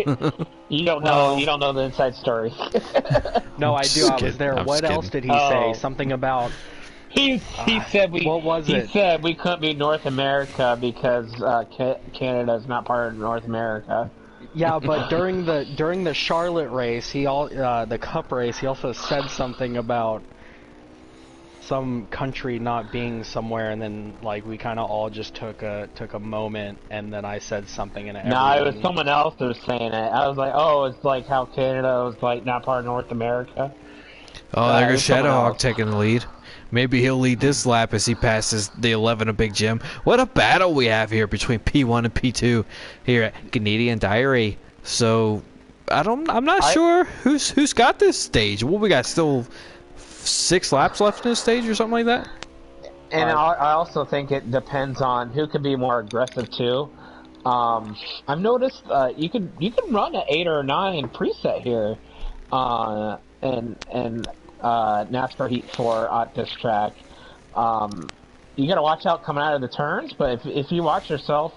You don't know the inside story. No, I do. I was there. What else did he say? Something about... He said we. What was it? He said we couldn't be North America because Canada is not part of North America. Yeah, but during the Charlotte race, the Cup race, he also said something about some country not being somewhere, and then like we kind of all just took a moment, and then I said something, and no, it was someone else that was saying it. I was like, oh, it's like how Canada was like not part of North America. Oh, there goes Shadowhawk taking the lead. Maybe he'll lead this lap as he passes the 11 of Big Jim. What a battle we have here between P1 and P2 here at Canadian Diary. So I'm not sure who's got this stage. Well, we got still 6 laps left in this stage or something like that. And I also think it depends on who can be more aggressive too. I've noticed you can run an 8 or 9 preset here, and NASCAR Heat 4 at this track. You got to watch out coming out of the turns, but if you watch yourself,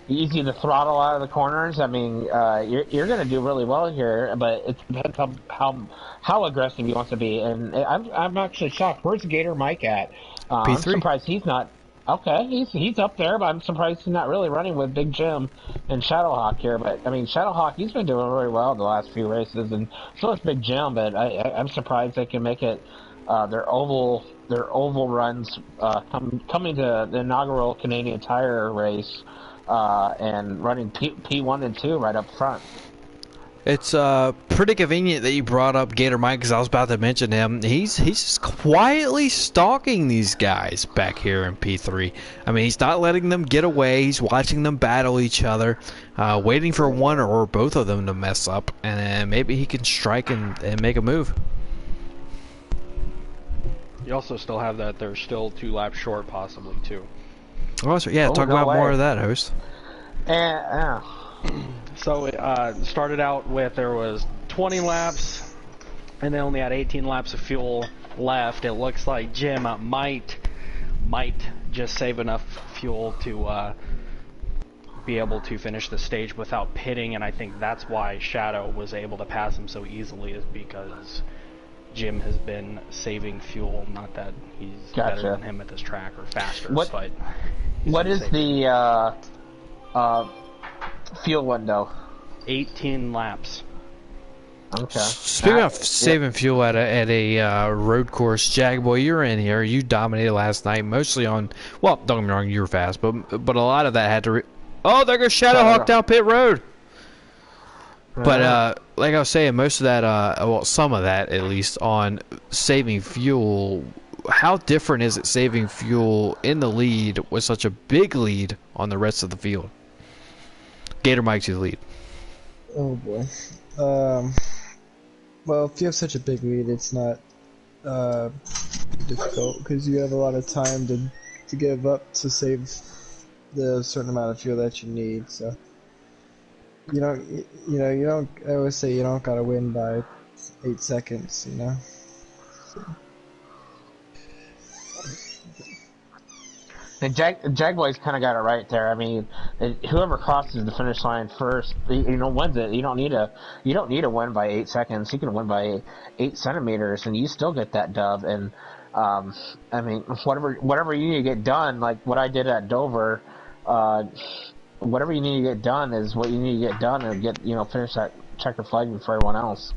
easy to throttle out of the corners. I mean, you're going to do really well here, but it depends on how aggressive he wants to be. And I'm actually shocked. Where's Gator Mike at? P3. I'm surprised he's not. Okay, he's up there, but I'm surprised he's not really running with Big Jim and Shadowhawk here. But I mean, Shadowhawk, he's been doing really well the last few races, and so is Big Jim. But I'm surprised they can make it their oval runs coming to the inaugural Canadian Tire race and running P1 and 2 right up front. It's pretty convenient that you brought up Gator Mike because I was about to mention him. He's just quietly stalking these guys back here in P3. I mean, he's not letting them get away. He's watching them battle each other, waiting for one or both of them to mess up, and then maybe he can strike and make a move. You also still have that they're still 2 laps short, possibly too. Oh, so, yeah, talk about more of that, host. So it started out with there was 20 laps, and they only had 18 laps of fuel left. It looks like Jim might just save enough fuel to be able to finish the stage without pitting, and I think that's why Shadow was able to pass him so easily, is because Jim has been saving fuel. Not that he's better than him at this track or faster, but what is the fuel window? 18 laps. Okay. Speaking of saving fuel at a road course, Jagboy, you're in here. You dominated last night, mostly on. Well, don't get me wrong, you were fast, but a lot of that had to. Oh, there goes Shadowhawk down pit road. But like I was saying, most of that, well, some of that at least, on saving fuel. How different is it saving fuel in the lead with such a big lead on the rest of the field? Gator Mike's the lead. Oh boy. Well, if you have such a big lead, it's not uh, difficult because you have a lot of time to give up to save the certain amount of fuel that you need. So you don't, you don't. I always say you don't gotta win by 8 seconds. You know. And Jaguars kind of got it right there. I mean, whoever crosses the finish line first, wins it. You don't need to win by 8 seconds. You can win by 8 centimeters, and you still get that dub. And I mean, whatever you need to get done, like what I did at Dover, whatever you need to get done is what you need to get done, and finish that checker flag before everyone else.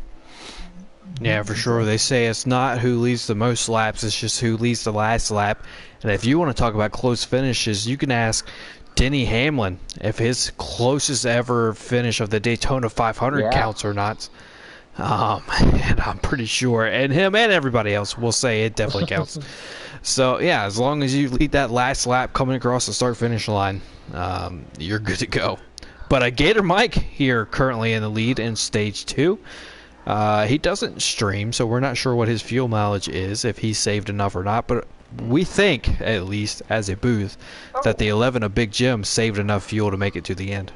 Yeah, for sure. They say it's not who leads the most laps, it's just who leads the last lap. And if you want to talk about close finishes, you can ask Denny Hamlin if his closest ever finish of the Daytona 500 counts or not. And I'm pretty sure, and him and everybody else will say it definitely counts. So, yeah, as long as you lead that last lap coming across the start-finish line, you're good to go. But Gator Mike here currently in the lead in Stage 2. He doesn't stream, so we're not sure what his fuel mileage is, if he saved enough or not, but we think, at least as a booth, that the 11 of Big Jim saved enough fuel to make it to the end.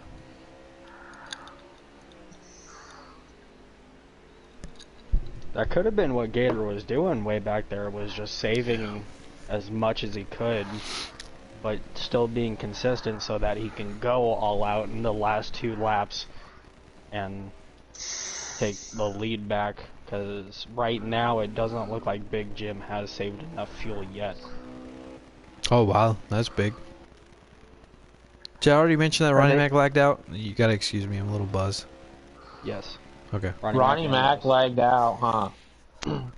That could have been what Gator was doing way back there, was just saving as much as he could, but still being consistent so that he can go all out in the last 2 laps and take the lead back, because right now it doesn't look like Big Jim has saved enough fuel yet. Oh wow, that's big. Did I already mention that Ronnie Mac lagged out? You gotta excuse me, I'm a little buzzed. Yes. Okay. Ronnie Mac lagged out, huh?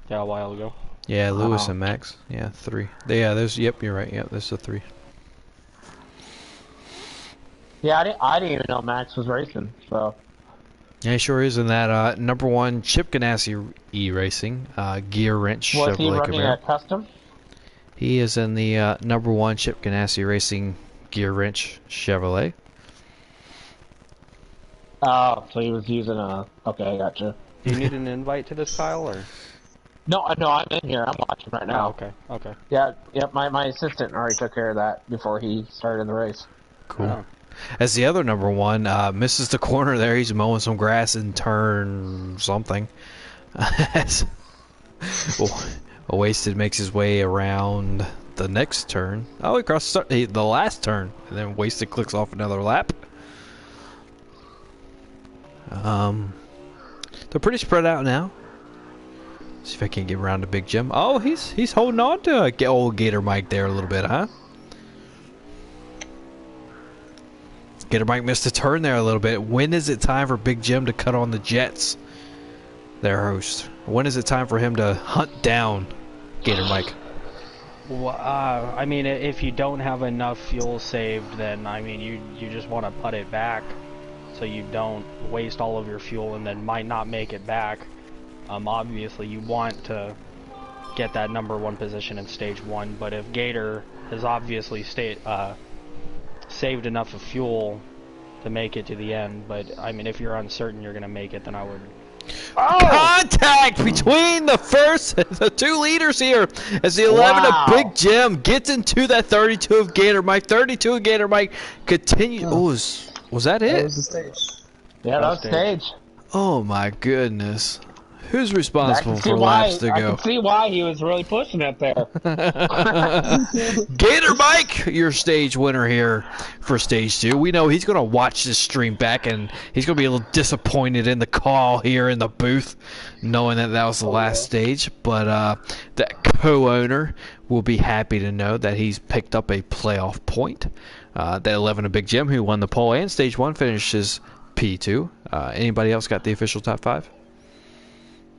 Yeah, a while ago. Yeah, Lewis and Max. Yeah, 3. Yeah, there's. Yep, you're right. Yep, there's a 3. Yeah, I didn't even know Max was racing, so. Yeah, he sure is in that number 1 Chip Ganassi eRacing gear wrench Was Chevrolet he running Camaro. a custom? He is in the number 1 Chip Ganassi Racing gear wrench Chevrolet. Oh, so he was using a. Okay, I gotcha. Do you need an invite to this, Kyle, or? No, I'm in here. I'm watching right now. Oh, okay. Yeah, yep. My assistant already took care of that before he started the race. Cool. Oh. As the other number 1 misses the corner there, he's mowing some grass in turn something. Wasted makes his way around the next turn. Oh, he crossed the last turn, and then Wasted clicks off another lap. They're pretty spread out now. See if I can get around to Big Jim. Oh, he's holding on to old Gator Mike there a little bit, huh? Gator Mike missed a turn there a little bit. When is it time for Big Jim to cut on the Jets? Their host. When is it time for him to hunt down Gator Mike? Well, I mean, if you don't have enough fuel saved, then I mean, you just want to put it back, so you don't waste all of your fuel and then might not make it back. Obviously, you want to get that number 1 position in Stage 1, but if Gator has obviously saved enough of fuel to make it to the end, but I mean, if you're uncertain you're gonna make it, then I would. Contact between the 2 leaders here as the 11 of Big Jim gets into that 32 of Gator Mike. 32 of Gator Mike continues. Oh, was that it? That was the stage. Yeah, that was stage. Oh my goodness. Who's responsible for laps to go? I can see why he was really pushing it there. Gator Mike, your stage winner here for Stage 2. We know he's going to watch this stream back, and he's going to be a little disappointed in the call here in the booth, knowing that was the last stage. But that co-owner will be happy to know that he's picked up a playoff point. That 11 of Big Jim, who won the pole and Stage 1, finishes P2. Anybody else got the official top 5?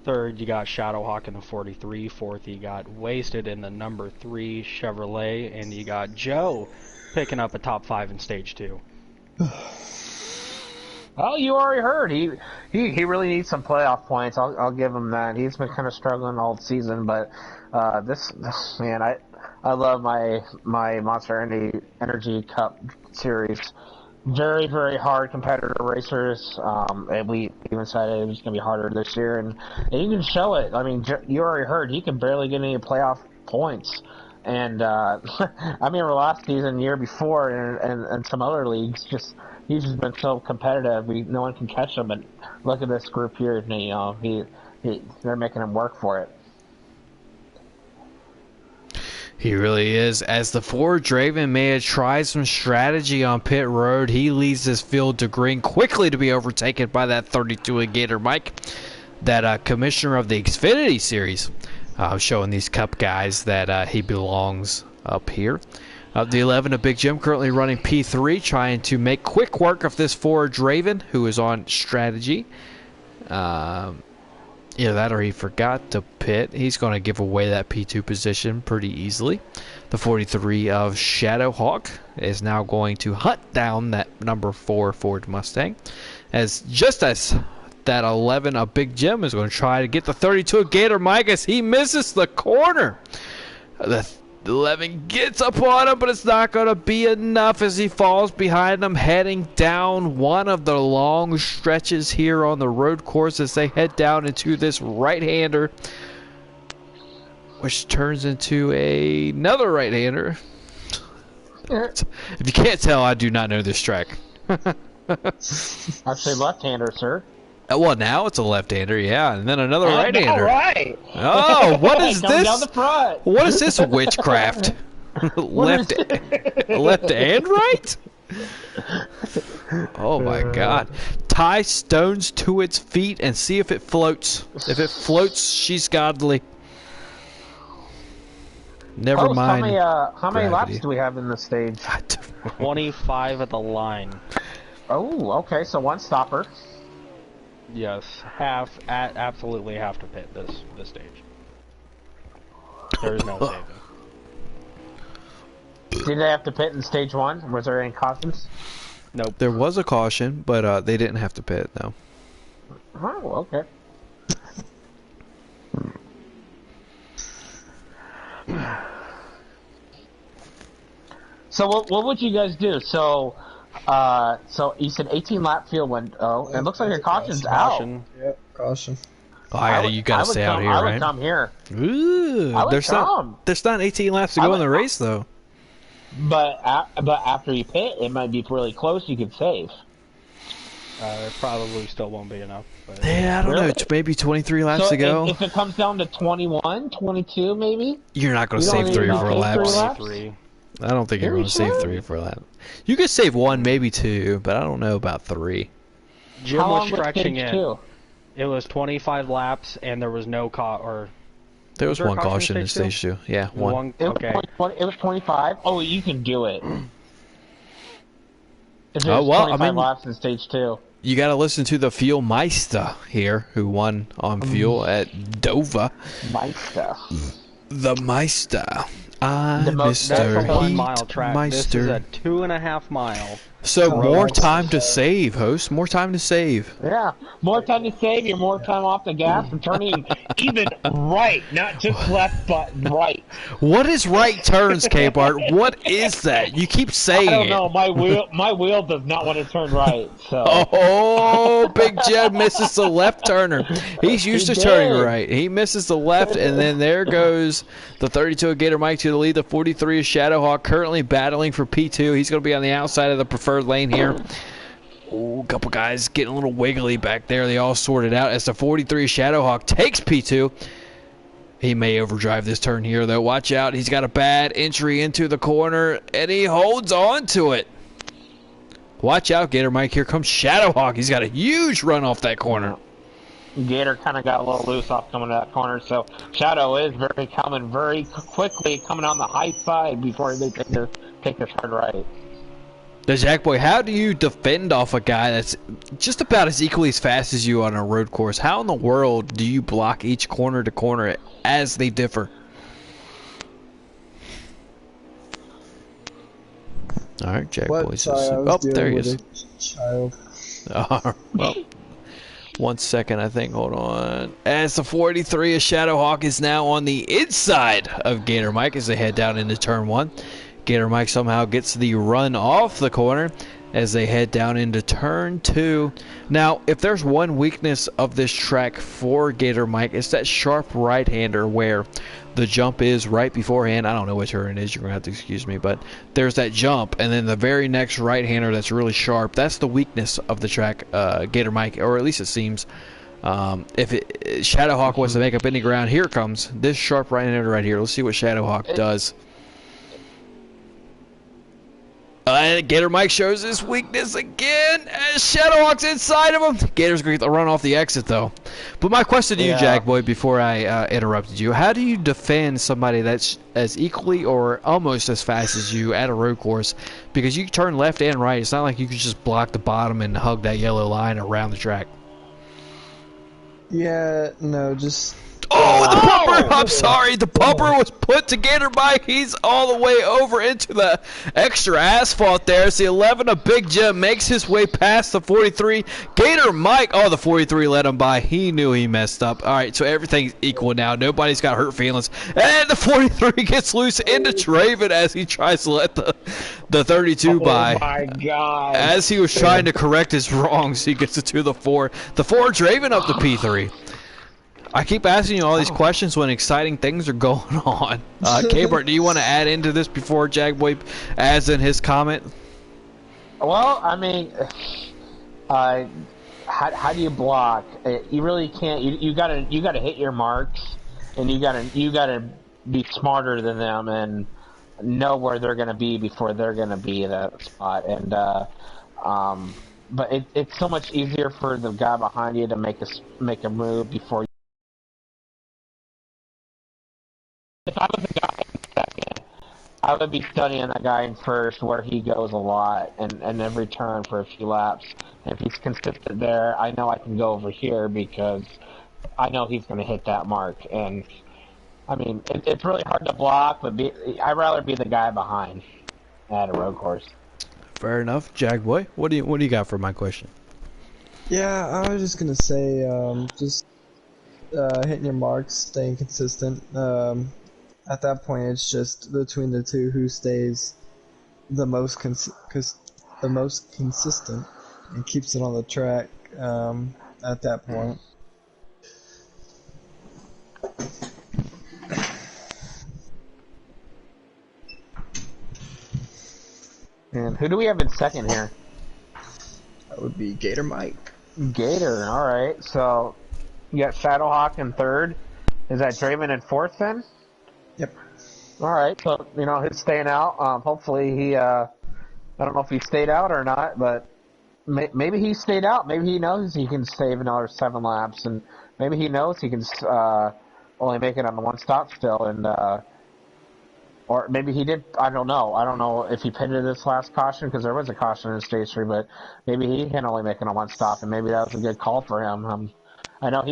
Third, you got Shadowhawk in the 43. Fourth, you got Wasted in the number 3 Chevrolet, and you got Joe picking up a top 5 in Stage 2. Well, you already heard. He really needs some playoff points. I'll give him that. He's been kind of struggling all season, but this man, I love my Monster Energy Cup series. very, very hard competitor racers. And we even said it was going to be harder this year, and you can show it. I mean, you already heard he can barely get any playoff points. And I mean, last season, year before, and some other leagues, he's just been so competitive. No one can catch him. But look at this group here. You know, they're making him work for it. He really is. As the Ford Draven may have tried some strategy on pit road, he leads this field to green quickly to be overtaken by that 32 in Gator Mike, that commissioner of the Xfinity series, showing these Cup guys that he belongs up here. The 11 of Big Jim currently running P3, trying to make quick work of this Ford Draven, who is on strategy. Either that or he forgot to pit. He's going to give away that P2 position pretty easily. The 43 of Shadowhawk is now going to hunt down that number 4 Ford Mustang. Just as that 11 of Big Jim is going to try to get the 32 of Gator Mike as he misses the corner. The 11 gets up on him, but it's not going to be enough as he falls behind him, heading down one of the long stretches here on the road course as they head down into this right-hander, which turns into another right-hander. If you can't tell, I do not know this track. I'd say left-hander, sir. Well, now it's a left-hander, yeah, and then another right-hander. Right. Oh, what is Coming this? down the front. What is this witchcraft? left and right? Oh my God! Tie stones to its feet and see if it floats. If it floats, she's godly. Never mind. How many laps do we have in this stage? 25 at the line. Oh, okay, so one stopper. Yes, absolutely have to pit this stage. There is no saving. Did they have to pit in stage 1? Was there any cautions? Nope. There was a caution, but they didn't have to pit, no. Oh, okay. So what would you guys do? So you said 18 lap field window. It looks like your caution's out. Yep, caution. Oh, you gotta stay out here, I right? would come here. Ooh, there's not 18 laps to go in the race, though. But after you pit, it might be really close. You could save. There probably still won't be enough. But... Yeah, I don't know. Maybe 23 laps to go. If it comes down to 21, 22, maybe? You're not going to save 3 or 4 laps. Three. I don't think you're going to save 3 or 4 laps. You could save 1, maybe 2, but I don't know about 3. Jim was stretching it. 2? It was 25 laps, and there was no There was one caution in stage 2. Yeah, one. Okay. It was 25. Oh, you can do it. If Oh, well, 25 laps in stage 2. You got to listen to the Fuel Meister here, who won on fuel at Dover. Meister. The Meister. That's a 1 mile Heat track. Meister. This is a 2.5 mile. So more time to save, host. More time to save. Yeah, more time to save. You're more time off the gas and turning even right, not just left, but right. What is right turns, K-Bart? What is that? You keep saying I don't know. My wheel does not want to turn right. So. Oh, Big Jed misses the left turner. He's used to turning right. He misses the left, and then there goes the 32 of Gator Mike to the lead. The 43 of Shadowhawk currently battling for P2. He's going to be on the outside of the preferred lane here. Ooh, a couple guys getting a little wiggly back there. They all sorted out as the 43 Shadowhawk takes P2. He may overdrive this turn here, though. Watch out. He's got a bad entry into the corner, and he holds on to it. Watch out, Gator Mike. Here comes Shadowhawk. He's got a huge run off that corner. Gator kind of got a little loose off coming to that corner, so Shadow is coming very quickly, coming on the high side before they take this hard right. Now, Jack Boy, how do you defend off a guy that's just about as equally as fast as you on a road course? How in the world do you block each corner to corner as they differ? All right, Jack Boy says, oh, there he is. Well, 1 second, I think. Hold on. As the 43 of Shadowhawk is now on the inside of Gator Mike as they head down into turn 1. Gator Mike somehow gets the run off the corner as they head down into turn 2. Now, if there's one weakness of this track for Gator Mike, it's that sharp right-hander where the jump is right beforehand. I don't know what turn it is, you're going to have to excuse me, but there's that jump, and then the very next right-hander that's really sharp. That's the weakness of the track, Gator Mike, or at least it seems. If Shadowhawk wants to make up any ground, here comes this sharp right-hander right here. Let's see what Shadowhawk does. Gator Mike shows his weakness again as Shadowhawk's inside of him. Gator's going to run off the exit, though. But my question to you, Jack Boy, before I interrupted you, how do you defend somebody that's as equally or almost as fast as you at a road course? Because you can turn left and right. It's not like you can just block the bottom and hug that yellow line around the track. Yeah, no, just... Oh, the bumper! I'm sorry, the bumper was put to Gator Mike. He's all the way over into the extra asphalt there. It's the 11 of Big Jim makes his way past the 43. Gator Mike, oh, the 43 let him by. He knew he messed up. All right, so everything's equal now. Nobody's got hurt feelings. And the 43 gets loose into Draven as he tries to let the 32 by. Oh my God! As he was trying to correct his wrongs, he gets it to the 4. The 4 Draven up to P3. I keep asking you all these questions when exciting things are going on. K-Bart, do you want to add into this before Jagboy adds in his comment? Well, I mean, how do you block? You really can't. You gotta hit your marks, and you gotta be smarter than them and know where they're gonna be before they're gonna be in that spot. And but it's so much easier for the guy behind you to make a move before. If I was a guy in second, I would be studying that guy in first where he goes a lot and every turn for a few laps. And if he's consistent there, I know I can go over here because I know he's going to hit that mark. And, I mean, it's really hard to block, but I'd rather be the guy behind at a road course. Fair enough. Jagboy, what do you got for my question? Yeah, I was just going to say, just hitting your marks, staying consistent. At that point, it's just between the two who stays the most consistent and keeps it on the track at that point. And who do we have in second here? That would be Gator Mike. Gator, alright. So, you got Shadowhawk in third. Is that Draven in fourth then? Yep. Alright, so, he's staying out. Hopefully he, I don't know if he stayed out or not, but maybe he stayed out. Maybe he knows he can save another 7 laps, and maybe he knows he can only make it on the one stop still, and or maybe he did. I don't know. I don't know if he pitted this last caution, because there was a caution in stage 3, but maybe he can only make it on one stop, and maybe that was a good call for him. I know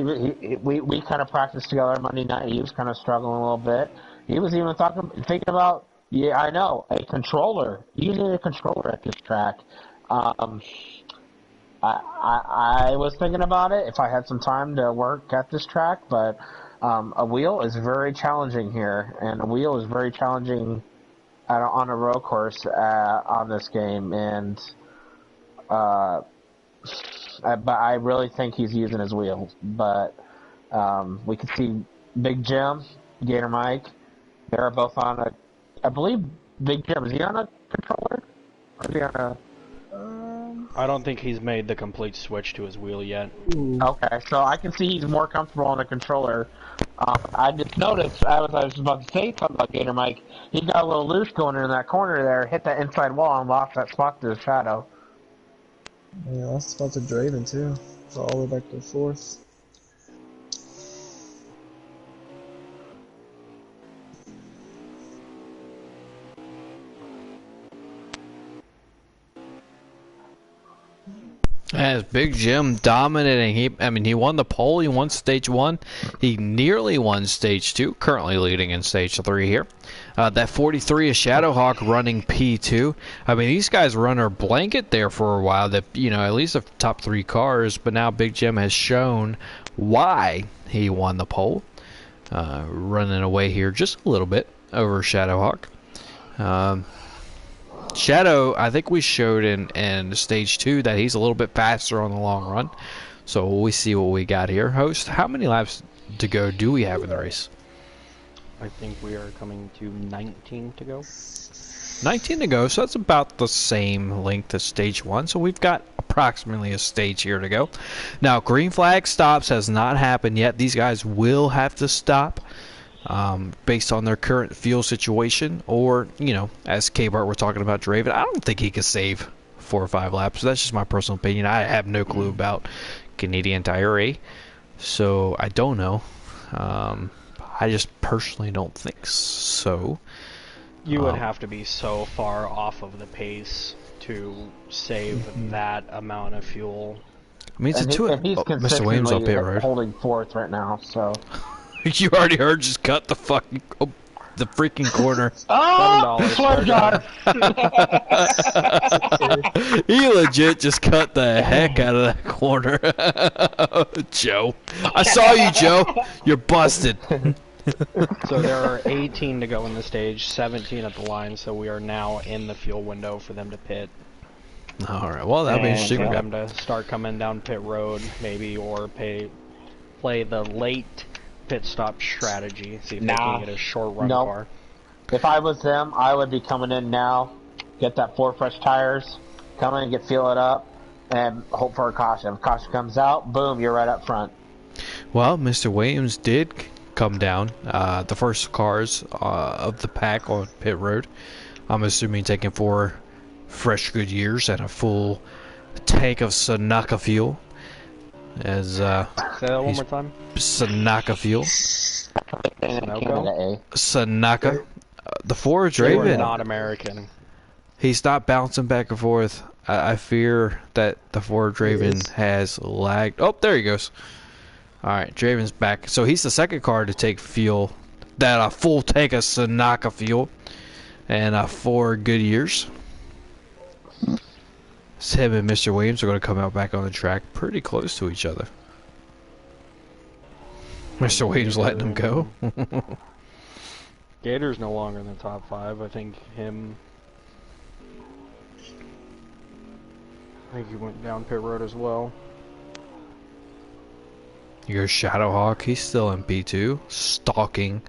we kind of practiced together Monday night. He was kind of struggling a little bit. He was even thinking about, I know, a controller. Using a controller at this track. I was thinking about it if I had some time to work at this track, but a wheel is very challenging here, and a wheel is very challenging on a road course on this game, and but I really think he's using his wheels. But we can see Big Jim, Gator Mike. They're both on I believe Big Jim, is he on a controller? Or is he on a... I don't think he's made the complete switch to his wheel yet. Okay, so I can see he's more comfortable on a controller. I just noticed, I was about to say something about Gator Mike, he got a little loose going in that corner there, hit that inside wall and lost that spot to the shadow. Yeah, lost the spot to Draven too. So all the way back to 4th. As Big Jim dominating, he won the pole, he won stage 1, he nearly won stage 2, currently leading in stage 3 here. That 43 is Shadowhawk running P2. I mean, these guys run our blanket there for a while, that, at least the top 3 cars, but now Big Jim has shown why he won the pole. Running away here just a little bit over Shadowhawk. Shadow, I think we showed in stage 2 that he's a little bit faster on the long run. So we see what we got here. Host, how many laps to go do we have in the race? I think we are coming to 19 to go. 19 to go, so that's about the same length as stage 1. So we've got approximately a stage here to go. Now, green flag stops has not happened yet. These guys will have to stop based on their current fuel situation. Or, you know, as K-Bart were talking about Draven, I don't think he could save 4 or 5 laps. That's just my personal opinion. I have no clue about Canadian Tire A. So I don't know. I just personally don't think so. You would have to be so far off of the pace to save that amount of fuel. I mean, it's And he's Mr. Williams up here, right? holding 4th right now, so. You already heard, just cut the fucking the freaking corner. Oh, swear God! He legit just cut the heck out of that corner. Joe, I saw you, Joe. You're busted. So there are 18 to go in the stage, 17 at the line, so we are now in the fuel window for them to pit. All right. Well, that'll be And interesting. for them to start coming down pit road, maybe, or play the late pit stop strategy. See if they can get a short run car. If I was them, I would be coming in now, get that 4 fresh tires, come in and fuel it up, and hope for a caution. If caution comes out, boom, you're right up front. Well, Mr. Williams did come down. The first cars of the pack on pit road. I'm assuming taking 4 fresh good years and a full tank of Sanaka fuel. As say that one more time. Sanaka fuel. Sanaka. The Forge They were Raven. not American. He's not bouncing back and forth. I fear that the Forge Raven has lagged. Oh, there he goes. Alright, Draven's back. So he's the second car to take fuel. That a full tank of Sanaka fuel. And 4 good years. So him and Mr. Williams are going to come out back on the track pretty close to each other. Mr. Williams letting him go. Gator's no longer in the top 5. I think he went down pit road as well. Your Shadowhawk, he's still in P2, stalking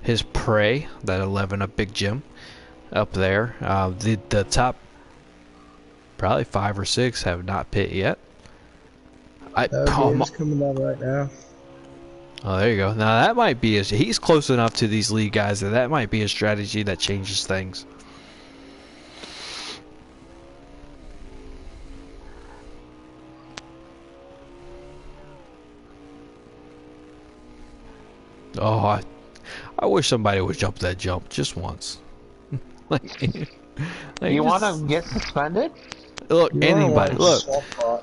his prey, that 11 of Big Jim, up there. The top, probably 5 or 6 have not pit yet. Gator's coming down right now. Oh, there you go. Now that might be he's close enough to these lead guys that might be a strategy that changes things. Oh, I wish somebody would jump that jump just once. like You want to get suspended? Look, anybody, look.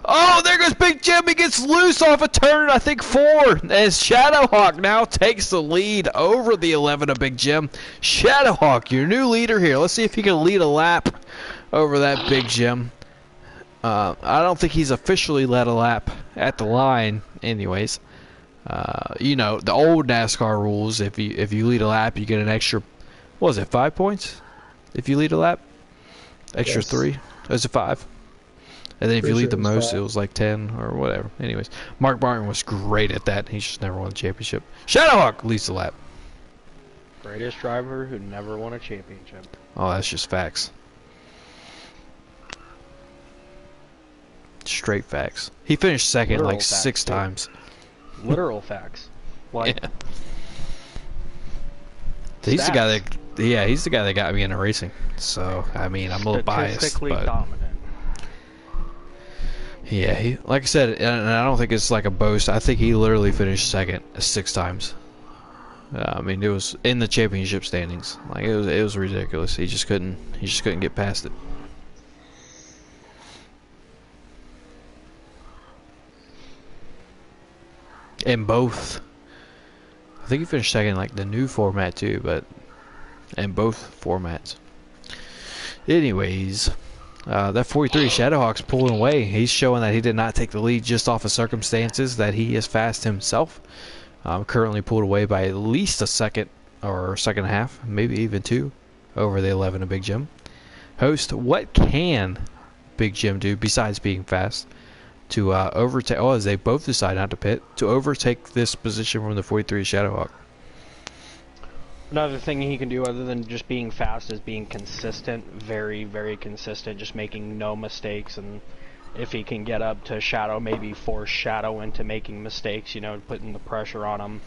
Oh, there goes Big Jim. He gets loose off a turn, I think 4. As Shadowhawk now takes the lead over the 11 of Big Jim. Shadowhawk, your new leader here. Let's see if he can lead a lap over that Big Jim. I don't think he's officially led a lap at the line anyways. You know, the old NASCAR rules, if you lead a lap, you get an extra, what was it, 5 points? If you lead a lap? Extra 3? Is it 5? And then if you lead the most, it was like 10 or whatever. Anyways, Mark Martin was great at that. He just never won a championship. Shadowhawk leads the lap. Greatest driver who never won a championship. Oh, that's just facts. Straight facts. He finished second Literal like 6 times. Literal facts. Like, Yeah. He's the guy that, yeah, he's the guy that got me into racing. So, I mean, I'm a little biased, statistically but dominant. yeah, he, like I said, and I don't think it's like a boast. I think he literally finished second 6 times. I mean, it was in the championship standings. Like it was ridiculous. He just couldn't get past it. In both, I think he finished second in like the new format too, but in both formats. Anyways, that 43 Shadowhawk's pulling away. He's showing that he did not take the lead just off of circumstances, that he is fast himself. Currently pulled away by at least a second or second half, maybe even 2, over the 11 of Big Jim. Host, what can Big Jim do besides being fast to overtake? Oh, as they both decide not to pit, to overtake this position from the 43 Shadowhawk. Another thing he can do other than just being fast is being consistent, very, very consistent, just making no mistakes. And if he can get up to Shadow, maybe force Shadow into making mistakes, you know, putting the pressure on him,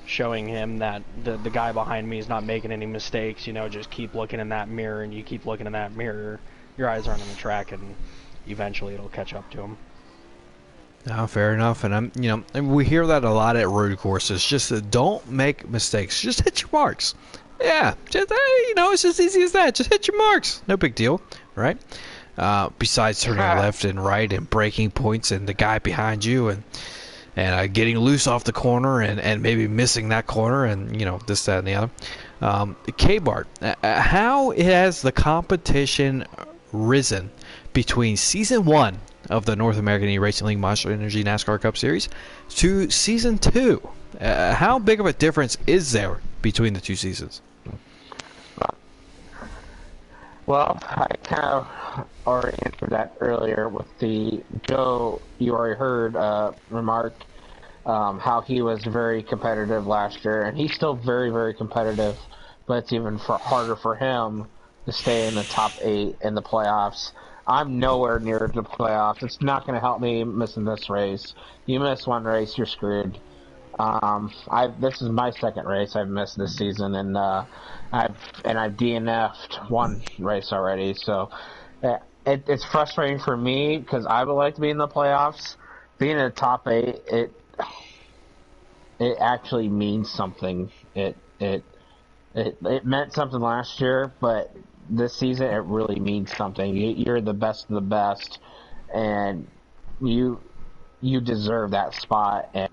showing him that the guy behind me is not making any mistakes, you know, just keep looking in that mirror, and you keep looking in that mirror, your eyes aren't on the track, and eventually it'll catch up to him. No, fair enough, and and we hear that a lot at road courses. Just don't make mistakes. Just hit your marks. Yeah, just it's just easy as that. Just hit your marks. No big deal, right? Besides turning left and right and breaking points and the guy behind you and getting loose off the corner and maybe missing that corner and this, that, and the other. K-Bart, how has the competition risen between Season 1 of the North American eRacing League Monster Energy NASCAR Cup Series to Season 2? How big of a difference is there between the two seasons? Well, I kind of already answered that earlier with the Joe, you already heard, remark how he was very competitive last year, and he's still very, very competitive, but it's even harder for him to stay in the top 8 in the playoffs. I'm nowhere near the playoffs. It's not going to help me missing this race. You miss one race, you're screwed. This is my second race I've missed this season, and I've DNF'd one race already. So it's frustrating for me because I would like to be in the playoffs. Being in the top 8, it actually means something. It meant something last year, but this season it really means something. You're the best of the best, and you deserve that spot, and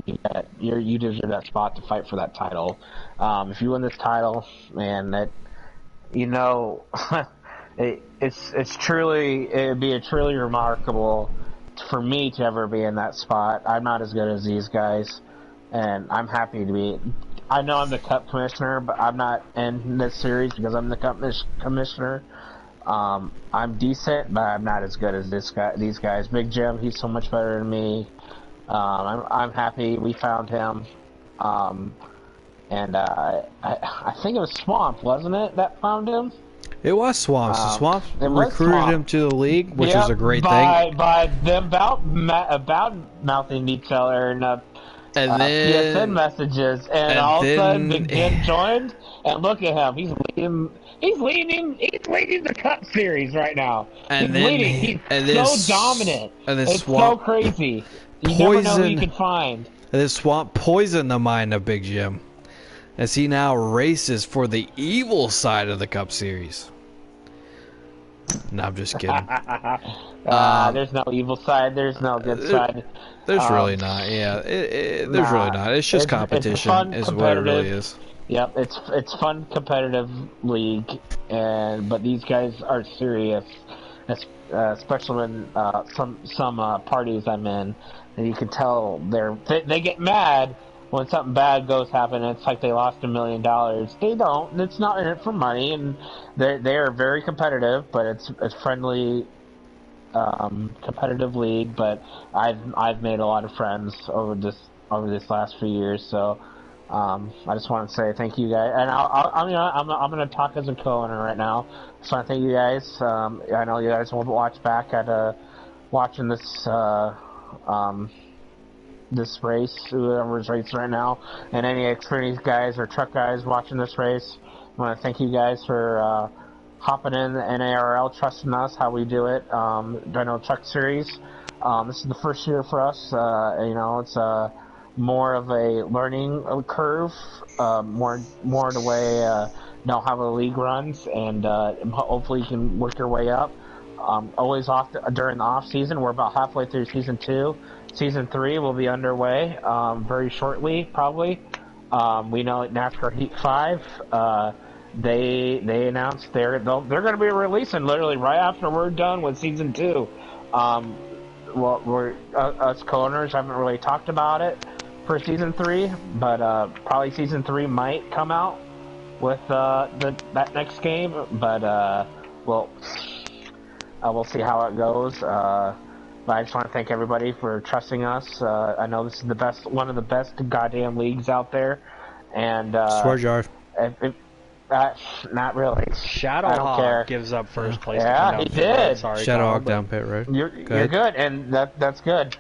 you deserve that spot to fight for that title. If you win this title, man, it'd be a truly remarkable for me to ever be in that spot. I'm not as good as these guys, and I'm happy to be. I know I'm the Cup commissioner, but I'm not in this series because I'm the Cup commissioner. I'm decent, but I'm not as good as these guys. Big Jim, he's so much better than me. I'm happy we found him. And I think it was Swamp, wasn't it, that found him? It was Swamp. So Swamp recruited him to the league, which is a great thing. By them about mouthing each other and then PSN messages, and all of a sudden Big Jim joined, and look at him. He's leading the Cup Series right now. He's so dominant. And it's so crazy. You never know who you can find. And then Swamp poisoned the mind of Big Jim, as he now races for the evil side of the Cup Series. No, I'm just kidding. There's no evil side. There's no good side. There's really not. Yeah, there's really not. It's just competition, is what it really is. Yep, it's fun, competitive league, but these guys are serious, especially when some parties I'm in, and you can tell they get mad when something bad happen. It's like they lost $1 million. They don't. It's not in it for money, and they are very competitive, but it's friendly, competitive league. But I've made a lot of friends over this last few years. So I just want to say thank you guys, and I'm going to talk as a co-owner right now. So I thank you guys. I know you guys will watch back at watching this. This race, whoever's racing right now, and any Xfinity guys or truck guys watching this race, I want to thank you guys for hopping in the NARL, trusting us how we do it. Dino Truck Series. This is the first year for us. It's more of a learning curve, more the way know how the league runs, and hopefully you can work your way up. Always during the off season. We're about halfway through season 2. Season 3 will be underway very shortly, probably. We know at NASCAR Heat 5, they announced they're going to be releasing literally right after we're done with season 2. Us co-owners haven't really talked about it for season 3, but probably season 3 might come out with that next game. But We'll see how it goes. But I just want to thank everybody for trusting us. I know this is one of the best goddamn leagues out there, and Swear jar. Not really. Shadowhawk gives up first place. Yeah, he did. Sorry, Shadowhawk down pit road. You're good, and that's good.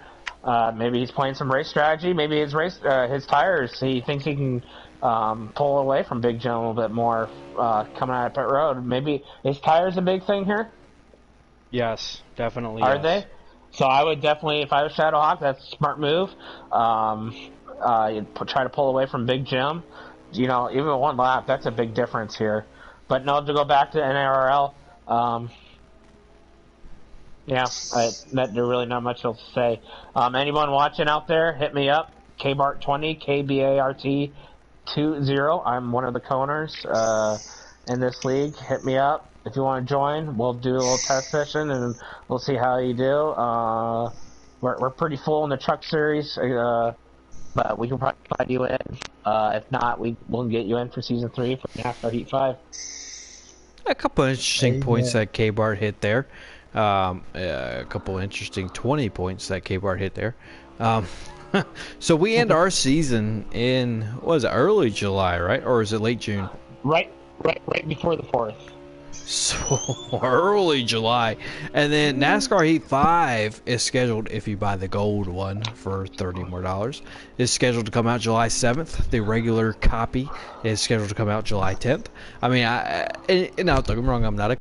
Maybe he's playing some race strategy. Maybe his tires. He thinks he can pull away from Big Jim a little bit more coming out of pit road. Maybe his tires a big thing here. Yes, definitely. Are they? So I would definitely, if I was Shadowhawk, that's a smart move. Try to pull away from Big Jim. You know, even one lap, that's a big difference here. But no, to go back to NARL, there's really not much else to say. Anyone watching out there, hit me up. KBART20, KBART20. I'm one of the co-owners in this league. Hit me up if you want to join. We'll do a little test session and we'll see how you do. We're pretty full in the truck series, but we can probably find you in. If not, we'll get you in for Season 3 for NASCAR Heat 5. A couple of interesting points that K-Bart hit there. A couple of interesting 20 points that K-Bart hit there. So we end our season in, early July, right? Or is it late June? Right before the 4th. So early July. And then NASCAR Heat 5 is scheduled, if you buy the gold one for $30 more, is scheduled to come out July 7th. The regular copy is scheduled to come out July 10th. I mean, now don't get me wrong, I'm not a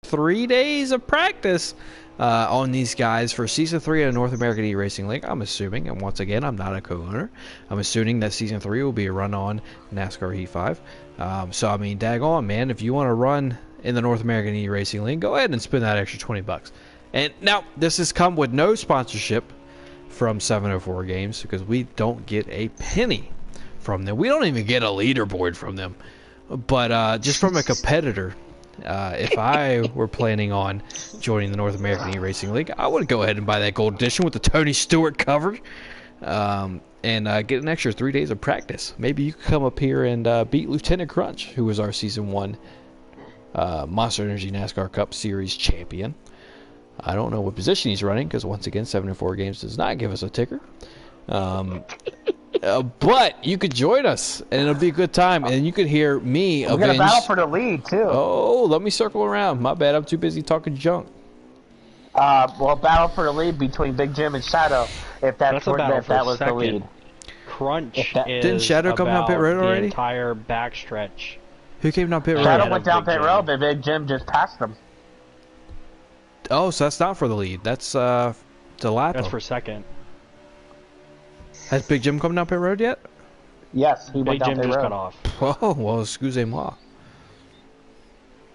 3 days of practice on these guys for Season 3 of the North American eRacing League. I'm assuming, and once again, I'm not a co-owner, I'm assuming that Season 3 will be a run on NASCAR Heat 5. So, I mean, daggone, man, if you want to run in the North American eRacing League, go ahead and spend that extra $20. And now, this has come with no sponsorship from 704 Games, because we don't get a penny from them. We don't even get a leaderboard from them. But just from a competitor, if I were planning on joining the North American eRacing League, I would go ahead and buy that gold edition with the Tony Stewart cover, and get an extra 3 days of practice. Maybe you could come up here and beat Lieutenant Crunch, who was our Season 1 Monster Energy NASCAR Cup Series champion. I don't know what position he's running, because once again, 704 Games does not give us a ticker. But you could join us, and it'll be a good time, and you could hear me We're going to battle for the lead, too. Oh, let me circle around. My bad, I'm too busy talking junk. We'll battle for the lead between Big Jim and Shadow, if that was the lead. Crunch Didn't Shadow come down pit road already? The entire backstretch. Who came down pit road? Shadow went down pit road, but Big Jim just passed him. Oh, so that's not for the lead. That's to lap. That's for second. Has Big Jim come down pit road yet? Yes, he went down Big Jim pit just road. got off. Oh, well, excusez-moi.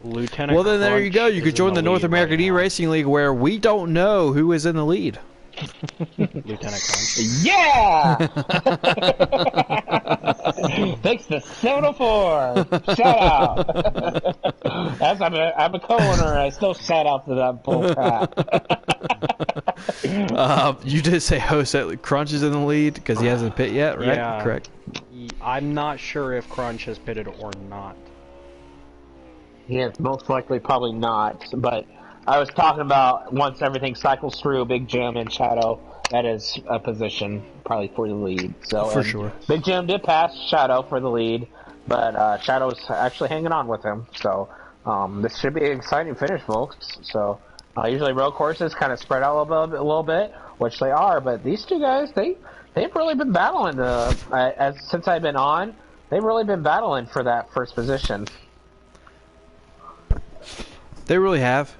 Lieutenant Well, then there you go. You Crunch could join the North American eRacing League, where we don't know who is in the lead. Lieutenant Crunch. Yeah! Thanks to 704. Shout out. I'm a co-owner. I still shout out to that bull crap. You did say host that Crunch is in the lead because he hasn't pit yet, right? Yeah. Correct. I'm not sure if Crunch has pitted or not. Yeah, most likely probably not. But I was talking about once everything cycles through, Big Jim and Shadow, that is a position probably for the lead. So For sure. Big Jim did pass Shadow for the lead, but Shadow's actually hanging on with him. So this should be an exciting finish, folks. So usually road courses kind of spread out a little bit, which they are. But these two guys, they've really been battling. Since I've been on, they've really been battling for that first position. They really have.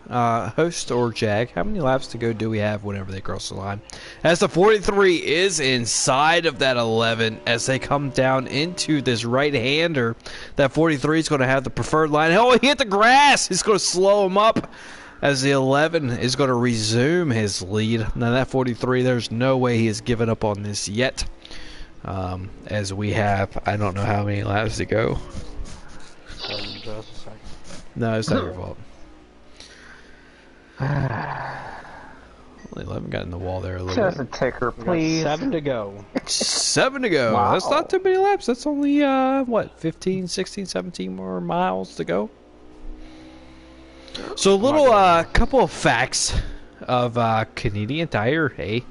Host or Jag, how many laps to go do we have whenever they cross the line? As the 43 is inside of that 11, as they come down into this right-hander, that 43 is going to have the preferred line. Oh, he hit the grass! He's going to slow him up as the 11 is going to resume his lead. Now that 43, there's no way he has given up on this yet. As we have, I don't know how many laps to go. Just a second. No, it's not your fault. Only 11 got in the wall there a little Just bit. a ticker, We got please. 7 to go. 7 to go. Wow. That's not too many laps. That's only, 15, 16, 17 more miles to go? So a little couple of facts of Canadian Tire, hey,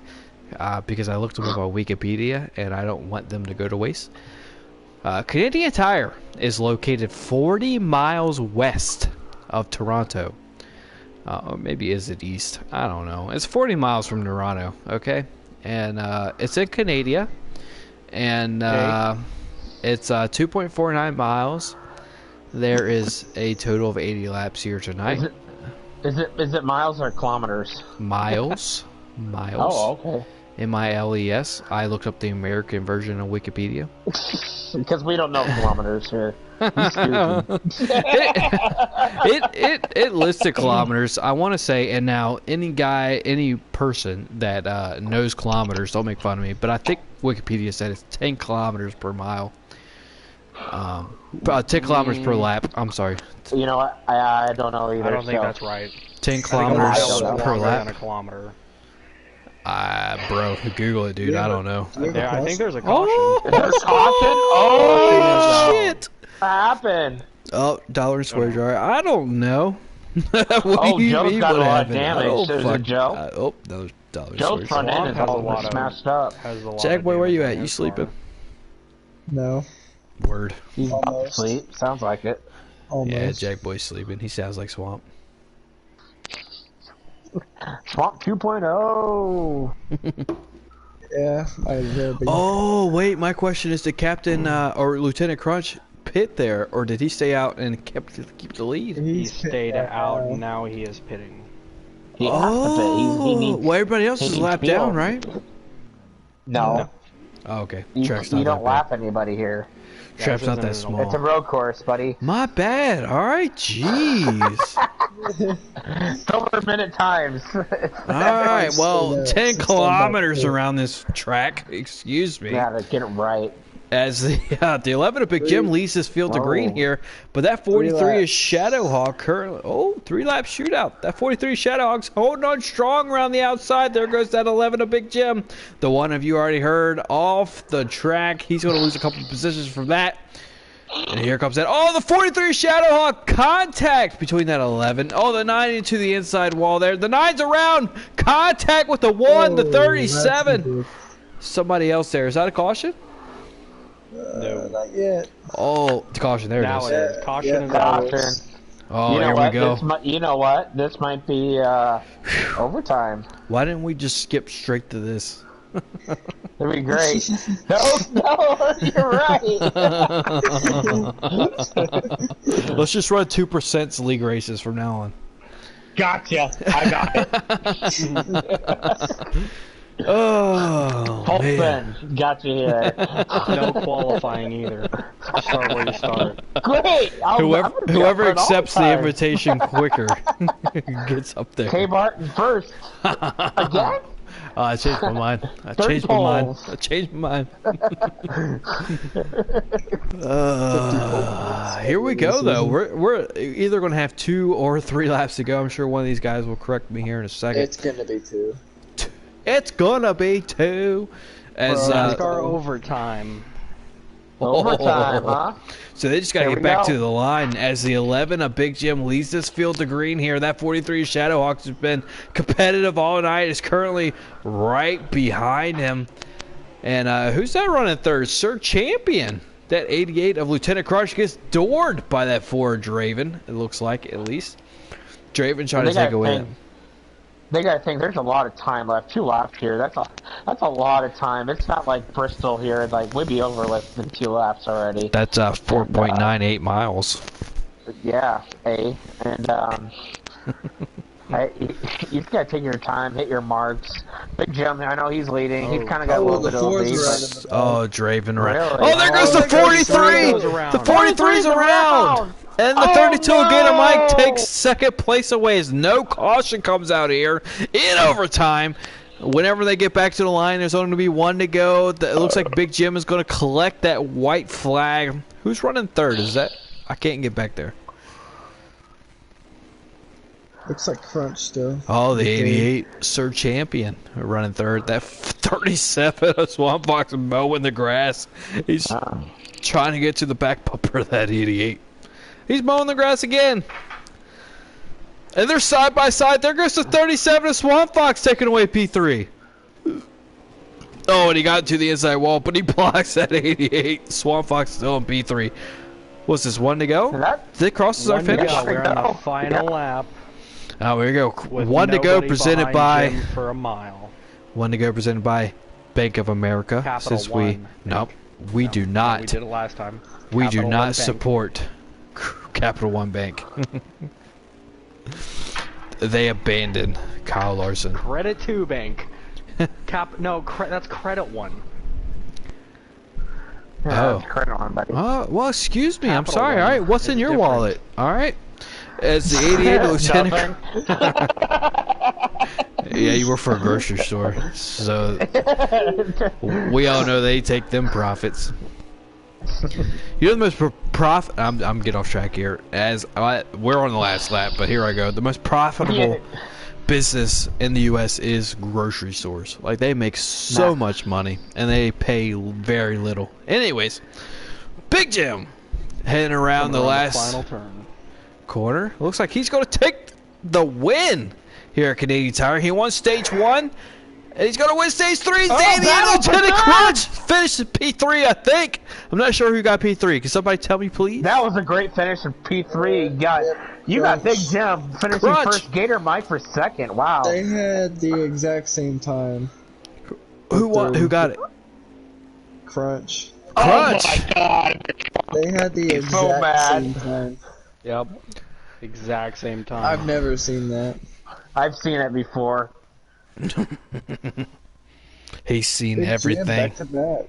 because I looked them up on Wikipedia and I don't want them to go to waste. Canadian Tire is located 40 miles west of Toronto. Or maybe is it east? I don't know. It's 40 miles from Toronto, okay? And it's in Canada. And it's 2.49 miles. There is a total of 80 laps here tonight. Is it miles or kilometers? Miles. Oh, okay. MILES. I looked up the American version of Wikipedia. Because we don't know kilometers here. It listed kilometers. I want to say, and now any person that knows kilometers, don't make fun of me, but I think Wikipedia said it's 10 kilometers per mile. 10 kilometers per lap. I'm sorry. You know what? I don't know either. I don't think that's right. 10 kilometers per lap. Than a kilometer. Bro, Google it, dude. I don't know. Yeah, I think there's a caution. Is there a caution? Oh, shit! what happened? Oh, dollar square jar. I don't know. Oh, Joe's got a lot of damage. Is it Joe? Oh, that was dollar Joe's square front jar. end is all smashed up. Jack boy, where you at? You sleeping? No. Word. He's asleep. Sounds like it. Almost. Yeah, Jack boy's sleeping. He sounds like Swamp. Swamp 2.0. Yeah, I will be. Oh, wait. My question is, did Captain or Lieutenant Crunch pit there, or did he stay out and keep the lead? He stayed out, and now he is pitting. He has to pit. He needs, well, everybody else he is needs lapped fuel. down, right? No. Oh, okay. You Track's not don't that lap anybody here. bad. Track's not that It's a small. road course, buddy. My bad. All right, jeez. It's over minute times. All right, well, Yeah, 10 it's kilometers done by around this track. Excuse me. Yeah, to get it right. As the 11 of Big Jim leads this field to green here, but that 43 is Shadowhawk currently. Oh, 3-lap shootout. That 43 Shadowhawk's holding on strong around the outside. There goes that 11 of Big Jim. The one of you already heard off the track. He's going to lose a couple of positions from that. And here comes that. Oh, the 43 Shadowhawk contact between that 11. Oh, the 9 into the inside wall there. The 9's around. Contact with the 1, the 37. Somebody else there. Is that a caution? No. Not yet. Oh, caution. There Now it it is. is. Caution is Caution. out. Oh, You know here what? we go. You know what? This might be overtime. Why didn't we just skip straight to this? That'd be great. No, you're right. Let's just run 2% league races from now on. Gotcha. I got it. Oh, man. Holtzman, got you here. No qualifying either. Just start where you start. Great. Whoever accepts the invitation quicker gets up there. K. Barton first. Again? I changed my mind. I Third changed my mind. polls. I changed my mind. Here we go, though. We're either going to have 2 or 3 laps to go. I'm sure one of these guys will correct me here in a second. It's gonna be 2. It's gonna be 2. As NASCAR overtime. Overtime, huh? So they just got to There get we back go. to the line as the 11 of Big Jim leads this field to green here. That 43 Shadowhawks has been competitive all night. Is currently right behind him. And who's that running third? Sir Champion. That 88 of Lieutenant Crunch gets doored by that 4 Draven. It looks like, at least. Draven trying to take away. They gotta think there's a lot of time left. 2 laps here. That's a lot of time. It's not like Bristol here. Like we'd be over less than 2 laps already. That's 4.98 miles. Yeah, and you just gotta take your time, hit your marks. Big Jim, I know he's leading. He's kind of got a little bit of a lead. Oh, Draven right. Really? Oh, there goes the 43. The 43's around. And the 32 Gator Mike takes second place away as no caution comes out here in overtime. Whenever they get back to the line, there's only going to be 1 to go. It looks like Big Jim is going to collect that white flag. Who's running third? Is that? I can't get back there. Looks like Crunch still. Oh, the 88 Sir Champion running third. That 37 of Swamp Fox mowing the grass. He's trying to get to the back bumper of that 88. He's mowing the grass again. And they're side by side. There goes the 37 of Swamp Fox taking away P3. Oh, and he got to the inside wall, but he blocks at 88. Swamp Fox still in P3. What's this, 1 to go? Did it crosses our finish? We're on the final lap. Oh, here we go. With 1 to go, nobody presented behind by... Jim for a mile. 1 to go, presented by Bank of America. Capital Since we... One. Nope. We do not... We did it last time. We do Capital not One Bank. support Capital One Bank. They abandoned Kyle Larson. Credit 2 Bank. That's Credit 1. Oh. Credit on, buddy. Oh, well, excuse me. I'm Capital sorry. One All right, what's in is your different. wallet? All right. As the 88 Lieutenant... Yeah, you work for a grocery store, so we all know they take them profits. You know the most profit. I'm getting off track here. We're on the last lap, but here I go. The most profitable business in the U.S. is grocery stores. Like, they make so much money and they pay very little. Anyways, Big Jim heading around the last final turn. corner. Looks like he's going to take the win here at Canadian Tire. He won stage 1, and he's going to win stage 3. battle for Lieutenant third! Crunch finished in P3, I think. I'm not sure who got P3. Can somebody tell me, please? That was a great finish in P3. You got Big Jim finishing Crunch. first. Gator Mike for second. Wow. They had the exact same time. Who won? Who got it? Crunch. Crunch. Oh my God. They had the He's so exact mad. same time. Yep. Exact same time. I've never seen that. I've seen it before. He's seen Big Jam everything. back to back.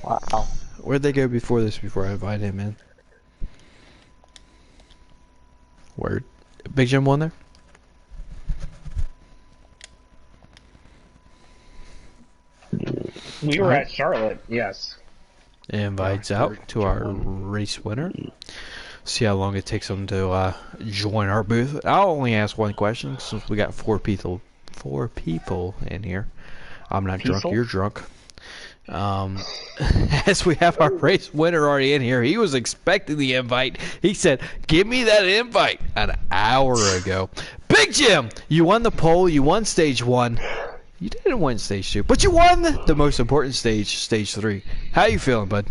Wow. Where'd they go before this? Before I invite him in. Word. Big Jim won there. We were at Charlotte. Yes. Invites out to our race winner. See how long it takes them to join our booth. I'll only ask one question since we got four people in here. I'm not drunk. You're drunk. As we have our race winner already in here, he was expecting the invite. He said, "Give me that invite," an hour ago. Big Jim, you won the poll. You won stage 1. You didn't win stage 2, but you won the most important stage, stage 3. How you feeling, bud?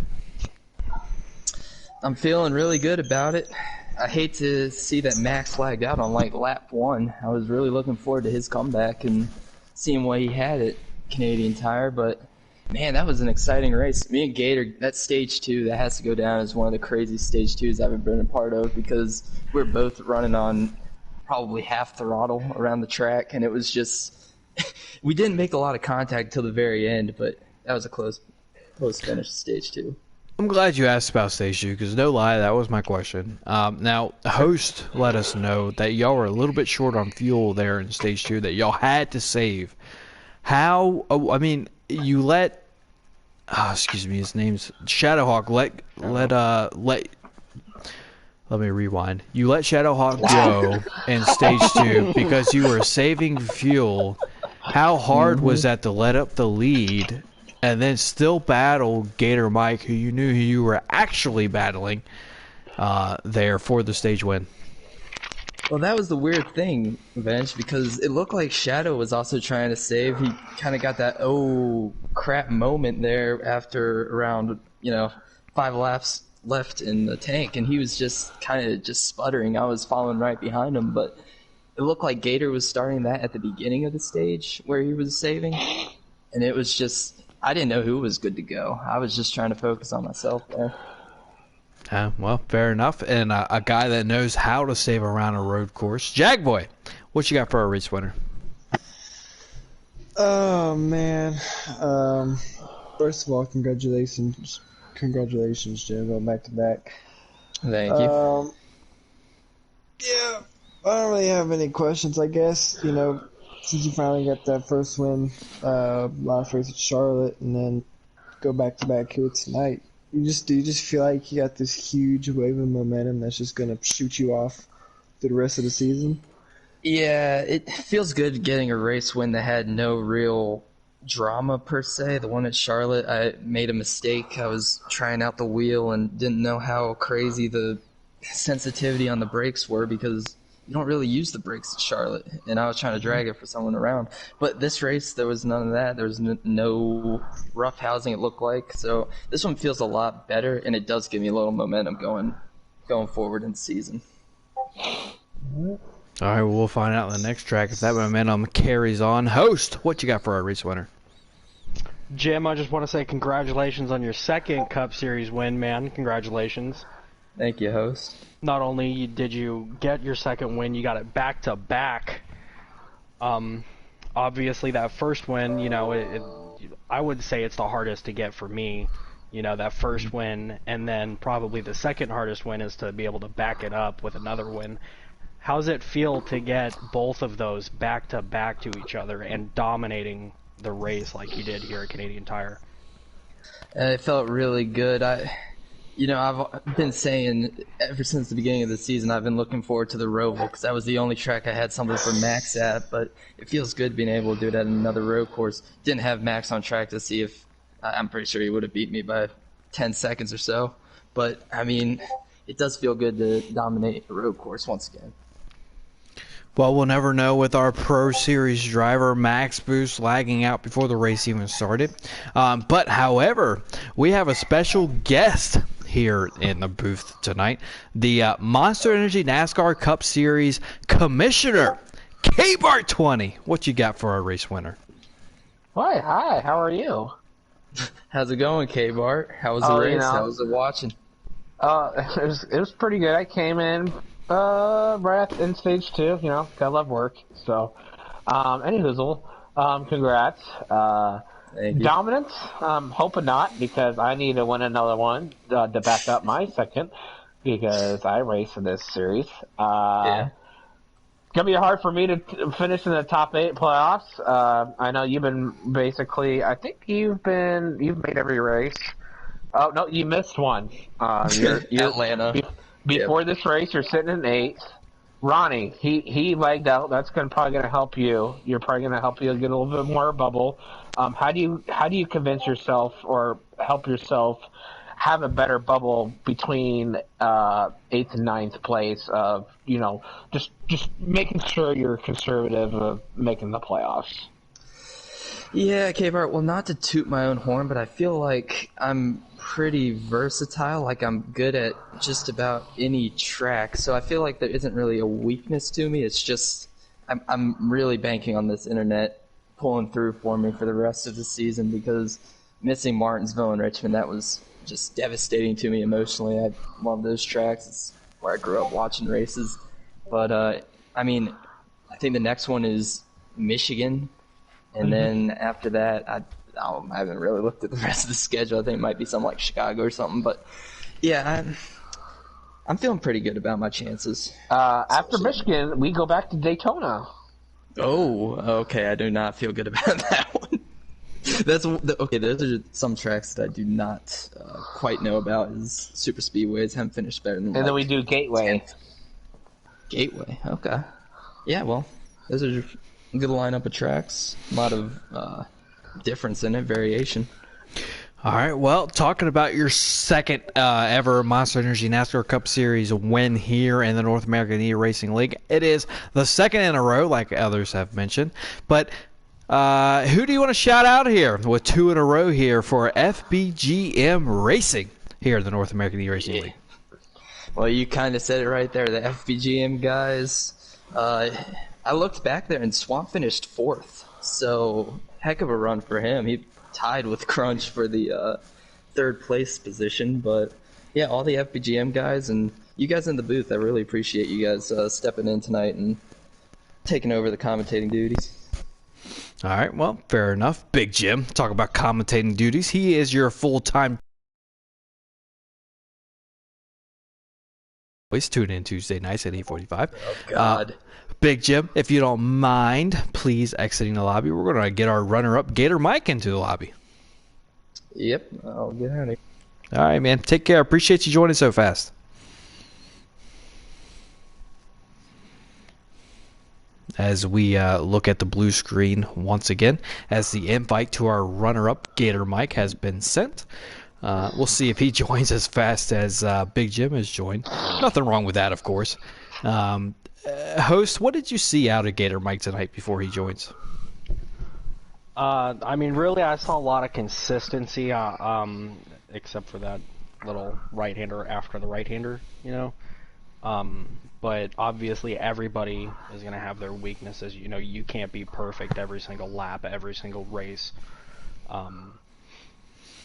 I'm feeling really good about it. I hate to see that Max lagged out on like lap 1. I was really looking forward to his comeback and seeing what he had at Canadian Tire, but man, that was an exciting race. Me and Gator, that stage 2, that has to go down as one of the craziest stage 2s I've ever been a part of because we're both running on probably half throttle around the track, and it was just we didn't make a lot of contact till the very end, but that was a close finish to stage 2. I'm glad you asked about stage 2 because no lie, that was my question. Now, the host let us know that y'all were a little bit short on fuel there in stage 2 that y'all had to save. How? I mean, you let. Excuse me, his name's Shadowhawk. Let me rewind. You let Shadowhawk go in stage 2 because you were saving fuel. How hard was that to let up the lead and then still battle Gator Mike, who you knew who you were actually battling there for the stage win? Well, that was the weird thing, Vince, because it looked like Shadow was also trying to save. He kind of got that oh crap moment there after around 5 laps left in the tank, and he was just kind of just sputtering. I was following right behind him, but it looked like Gator was starting that at the beginning of the stage where he was saving, and it was just I didn't know who was good to go. I was just trying to focus on myself there. Well, fair enough. And a guy that knows how to save around a road course. Jagboy, what you got for our race winner? Oh man. First of all, congratulations, Jim, going back to back. Thank you. Yeah, I don't really have any questions. I guess since you finally got that first win, last race at Charlotte, and then go back to back here tonight. You just feel like you got this huge wave of momentum that's just gonna shoot you off through the rest of the season. Yeah, it feels good getting a race win that had no real drama per se. The one at Charlotte, I made a mistake. I was trying out the wheel and didn't know how crazy the sensitivity on the brakes were, because you don't really use the brakes at Charlotte, and I was trying to drag it for someone around. But this race, there was none of that. There was no rough housing, it looked like. So this one feels a lot better, and it does give me a little momentum going forward in the season. All right, well, we'll find out in the next track if that momentum carries on. Host, what you got for our race winner? Jim, I just want to say congratulations on your second Cup Series win, man. Congratulations. Thank you, host. Not only did you get your second win, you got it back to back. Obviously, that first win, you know, I would say it's the hardest to get for me. You know, that first win, and then probably the second hardest win is to be able to back it up with another win. How's it feel to get both of those back to back to each other and dominating the race like you did here at Canadian Tire? It felt really good. I've been saying ever since the beginning of the season, I've been looking forward to the Roval, because that was the only track I had something for Max at, but it feels good being able to do it at another road course. Didn't have Max on track to see if, I'm pretty sure he would have beat me by 10 seconds or so, but I mean, it does feel good to dominate a road course once again. Well, we'll never know with our Pro Series driver, Max Boost, lagging out before the race even started. But, however, we have a special guest here in the booth tonight. The Monster Energy NASCAR Cup Series Commissioner, K-Bart20. What you got for our race winner? Hi, how are you? How's it going, K-Bart? How was the race? How was it watching? It was pretty good. I came in right in stage 2, you know, gotta love work. So, anyhoozle, congrats. Thank you. Dominance, hoping not, because I need to win another one to back up my second, because I race in this series. Yeah. Gonna be hard for me to finish in the top 8 playoffs. I know you've been basically, I think you've made every race. Oh, no, you missed one. You're Atlanta. Before this race, you're sitting in 8th. Ronnie, he lagged out. That's probably gonna help you. You're probably gonna help you get a little bit more bubble. How do you convince yourself or help yourself have a better bubble between 8th and 9th place of, you know, just making sure you're conservative of making the playoffs? Yeah, K-Bart, well, not to toot my own horn, but I feel like I'm pretty versatile. Like, I'm good at just about any track, so I feel like there isn't really a weakness to me. It's just I'm really banking on this internet pulling through for me for the rest of the season, because missing Martinsville and Richmond, that was just devastating to me emotionally. I love those tracks. It's where I grew up watching races. But, I mean, I think the next one is Michigan. And then after that, I haven't really looked at the rest of the schedule. I think it might be something like Chicago or something. But, yeah, I'm feeling pretty good about my chances. After Michigan, we go back to Daytona. Oh, okay. I do not feel good about that one. Okay, those are some tracks that I do not quite know about. Is super speedways. Haven't finished better than. And then we do Gateway. 10th. Gateway. Okay. Yeah. Well, those are a good lineup of tracks. A lot of difference in it, variation. All right, well, talking about your second ever Monster Energy NASCAR Cup Series win here in the North American eRacing League, it is the second in a row, like others have mentioned. But who do you want to shout out here with 2 in a row here for FBGM Racing here in the North American eRacing League? Well, you kind of said it right there, the FBGM guys. I looked back there, and Swamp finished 4th, so heck of a run for him. He tied with Crunch for the 3rd place position, but yeah, all the FBGM guys and you guys in the booth, I really appreciate you guys stepping in tonight and taking over the commentating duties. All right, well, fair enough. Big Jim, talk about commentating duties. He is your full-time. Always tune in Tuesday nights at 8:45. Oh, God. Big Jim, if you don't mind, please exiting the lobby. We're going to get our runner-up, Gator Mike, into the lobby. Yep, I'll get out of here. All right, man. Take care. Appreciate you joining so fast. As we look at the blue screen once again, as the invite to our runner-up, Gator Mike, has been sent. We'll see if he joins as fast as Big Jim has joined. Nothing wrong with that, of course. Host, what did you see out of Gator Mike tonight before he joins? I mean, really, I saw a lot of consistency, except for that little right-hander after the right-hander, you know. But obviously, everybody is going to have their weaknesses. You know, you can't be perfect every single lap, every single race.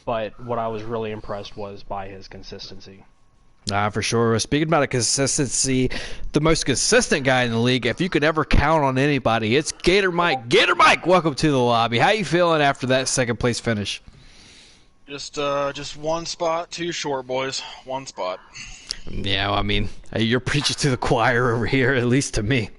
But what I was really impressed was by his consistency. For sure. Speaking about a consistency, the most consistent guy in the league, if you could ever count on anybody, it's Gator Mike. Gator Mike, welcome to the lobby. How you feeling after that second place finish? Just one spot too short, boys. One spot. Yeah, well, I mean, you're preaching to the choir over here, at least to me.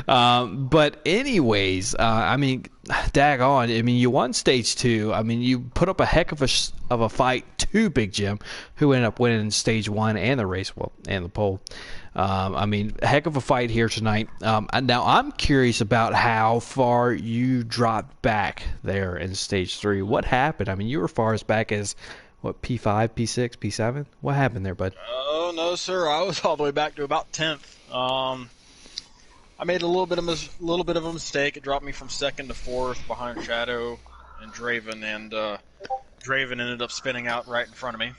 But anyways, I mean, daggone, I mean, you won stage 2. I mean, you put up a heck of a fight to Big Jim, who ended up winning stage 1 and the race, well, and the pole. I mean, a heck of a fight here tonight. Now, I'm curious about how far you dropped back there in stage 3. What happened? I mean, you were far as back as, what, P5, P6, P7? What happened there, bud? Oh, no, sir. I was all the way back to about 10th. I made a little bit of a mistake. It dropped me from 2nd to 4th behind Shadow and Draven, and Draven ended up spinning out right in front of me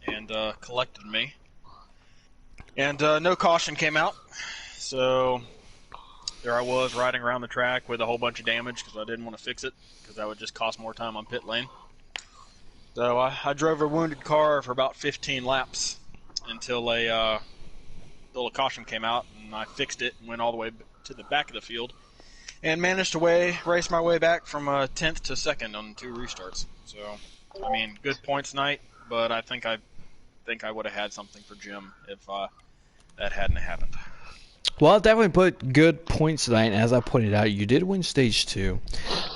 and collected me. And no caution came out, so there I was riding around the track with a whole bunch of damage because I didn't want to fix it because that would just cost more time on pit lane. So I drove a wounded car for about 15 laps until a caution came out, and I fixed it and went all the way to the back of the field and managed to race my way back from 10th to 2nd on 2 restarts. So, I mean, good points night, but I think I would have had something for Jim if that hadn't happened. Well, definitely put good points tonight, and as I pointed out, you did win stage 2.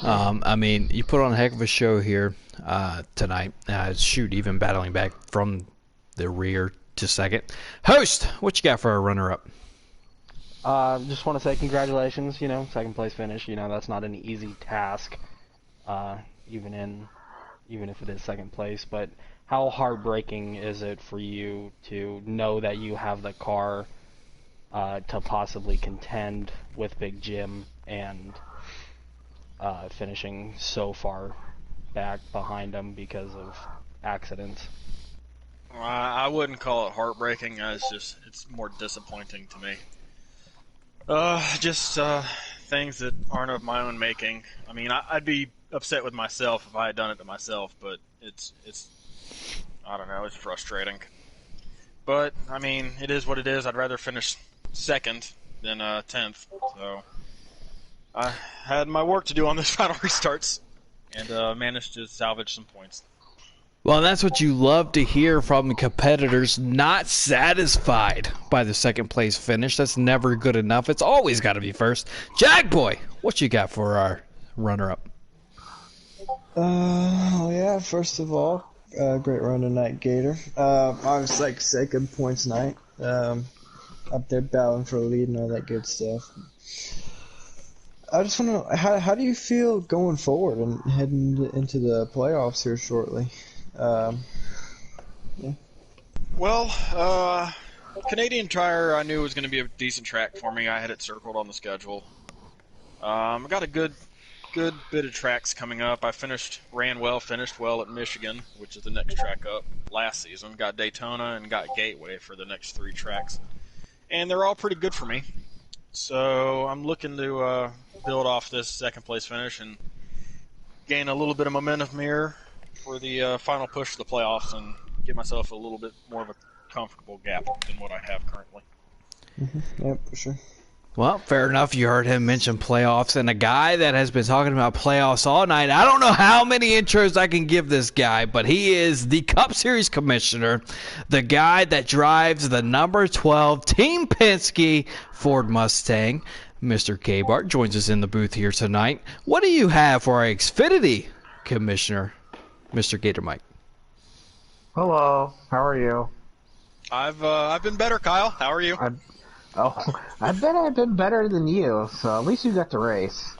I mean, you put on a heck of a show here tonight. Even battling back from the rear to 2nd. Host, what you got for a runner-up? Just want to say congratulations, you know, 2nd place finish. You know, that's not an easy task, even if it is 2nd place. But how heartbreaking is it for you to know that you have the car to possibly contend with Big Jim and finishing so far back behind him because of accidents? I wouldn't call it heartbreaking. It's more disappointing to me. Just things that aren't of my own making. I mean, I'd be upset with myself if I had done it to myself, but it's I don't know, it's frustrating. But, I mean, it is what it is. I'd rather finish 2nd than 10th. So I had my work to do on this final restarts and managed to salvage some points. Well, that's what you love to hear from the competitors not satisfied by the 2nd place finish. That's never good enough. It's always got to be first. Boy, what you got for our runner-up? Yeah, first of all, great run tonight, Gator. I was like 2nd points night. Up there battling for a lead and all that good stuff. I just want to know, how do you feel going forward and heading into the playoffs here shortly? Yeah. Well, Canadian Tire I knew was going to be a decent track for me. I had it circled on the schedule. I got a good bit of tracks coming up. I finished well at Michigan, which is the next track up last season. Got Daytona and got Gateway for the next 3 tracks. And they're all pretty good for me. So I'm looking to build off this 2nd place finish and gain a little bit of momentum here for the final push to the playoffs and give myself a little bit more of a comfortable gap than what I have currently. Yep, for sure. Well, fair enough. You heard him mention playoffs, and a guy that has been talking about playoffs all night. I don't know how many intros I can give this guy, but he is the Cup Series commissioner, the guy that drives the number 12 Team Penske Ford Mustang. Mr. K-Bart joins us in the booth here tonight. What do you have for our Xfinity commissioner, Mr. Gator Mike? Hello, how are you? I've been better, Kyle. How are you? I bet I've been better than you, so at least you got to race.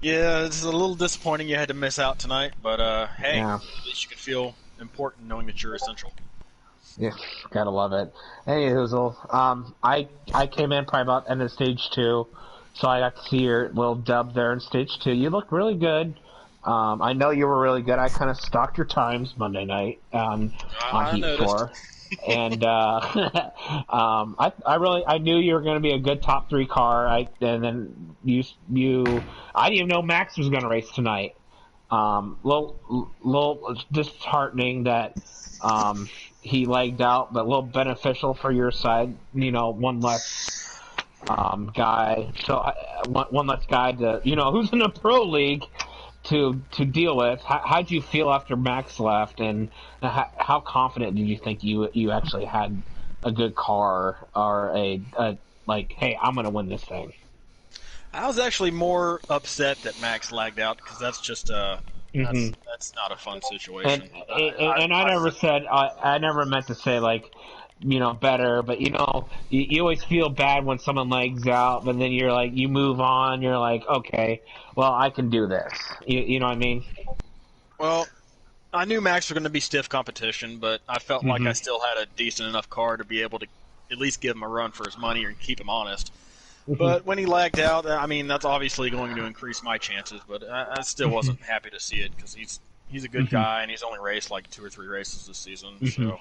Yeah, it's a little disappointing you had to miss out tonight, but hey, Yeah. at least you can feel important knowing that you're essential. Yeah, gotta love it. Hey, Hoozle, I came in probably about end of stage 2, so I got to see your little dub there in stage 2. You looked really good. I know you were really good. I kind of stalked your times Monday night on I Heat noticed. 4. And I knew you were going to be a good top 3 car. And then I didn't even know Max was going to race tonight. Little disheartening that he lagged out, but a little beneficial for your side. One less guy. So one less guy to who's in a pro league to deal with. How'd you feel after Max left, and how confident did you think you actually had a good car or a like, hey, I'm gonna win this thing? I was actually more upset that Max lagged out because that's just that's not a fun situation. And I never said I never meant to say like better, but you always feel bad when someone lags out, but then you're like you move on. You're like, okay, well I can do this. You know what I mean? Well, I knew Max was going to be stiff competition, but I felt like I still had a decent enough car to be able to at least give him a run for his money or keep him honest. But when he lagged out, I mean, that's obviously going to increase my chances, but I still wasn't happy to see it because he's a good guy, and he's only raced like 2 or 3 races this season. So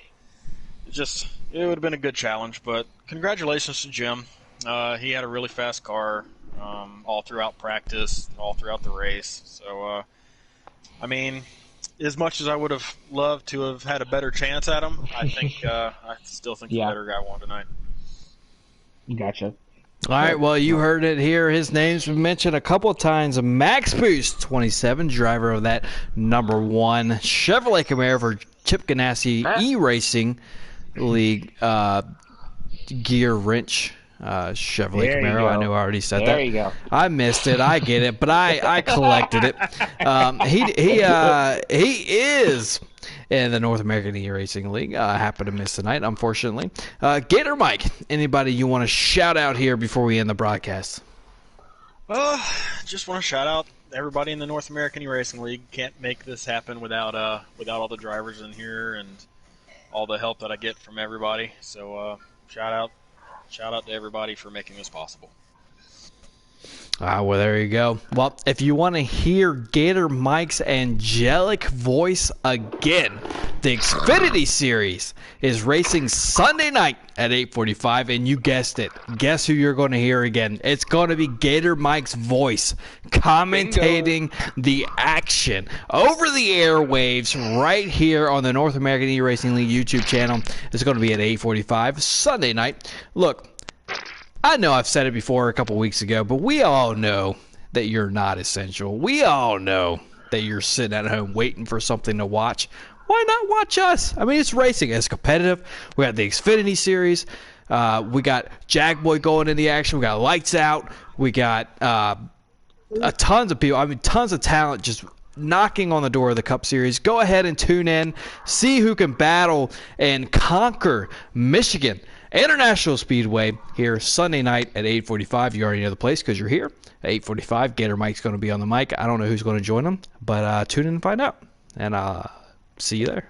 it would have been a good challenge. But congratulations to Jim. He had a really fast car all throughout practice, all throughout the race. So, I mean, as much as I would have loved to have had a better chance at him, I still think the better guy won tonight. Gotcha. All right, well, you heard it here. His name's been mentioned a couple of times. Max Boost, 27, driver of that number 1 Chevrolet Camaro for Chip Ganassi eRacing League gear wrench Chevrolet Camaro. I know I already said that. There you go. I missed it. I get it, but I collected it. He is in the North American eRacing League. Happened to miss tonight, unfortunately. Gator Mike, anybody you want to shout out here before we end the broadcast? Just want to shout out everybody in the North American eRacing League. Can't make this happen without all the drivers in here and all the help that I get from everybody. So shout out to everybody for making this possible. Well, there you go. Well, if you want to hear Gator Mike's angelic voice again, the Xfinity Series is racing Sunday night at 8:45, and you guessed it. Guess who you're going to hear again? It's going to be Gator Mike's voice commentating the action over the airwaves right here on the North American eRacing League YouTube channel. It's going to be at 8:45 Sunday night. Look, I know I've said it before a couple weeks ago, but we all know that you're not essential. We all know that you're sitting at home waiting for something to watch. Why not watch us? I mean, it's racing. It's competitive. We got the Xfinity Series. We got Jagboy going in the action. We got Lights Out. We got tons of people. I mean, tons of talent just knocking on the door of the Cup Series. Go ahead and tune in. See who can battle and conquer Michigan International Speedway here Sunday night at 8:45. You already know the place because you're here. At 8:45, Gator Mike's going to be on the mic. I don't know who's going to join him, but tune in and find out. And see you there.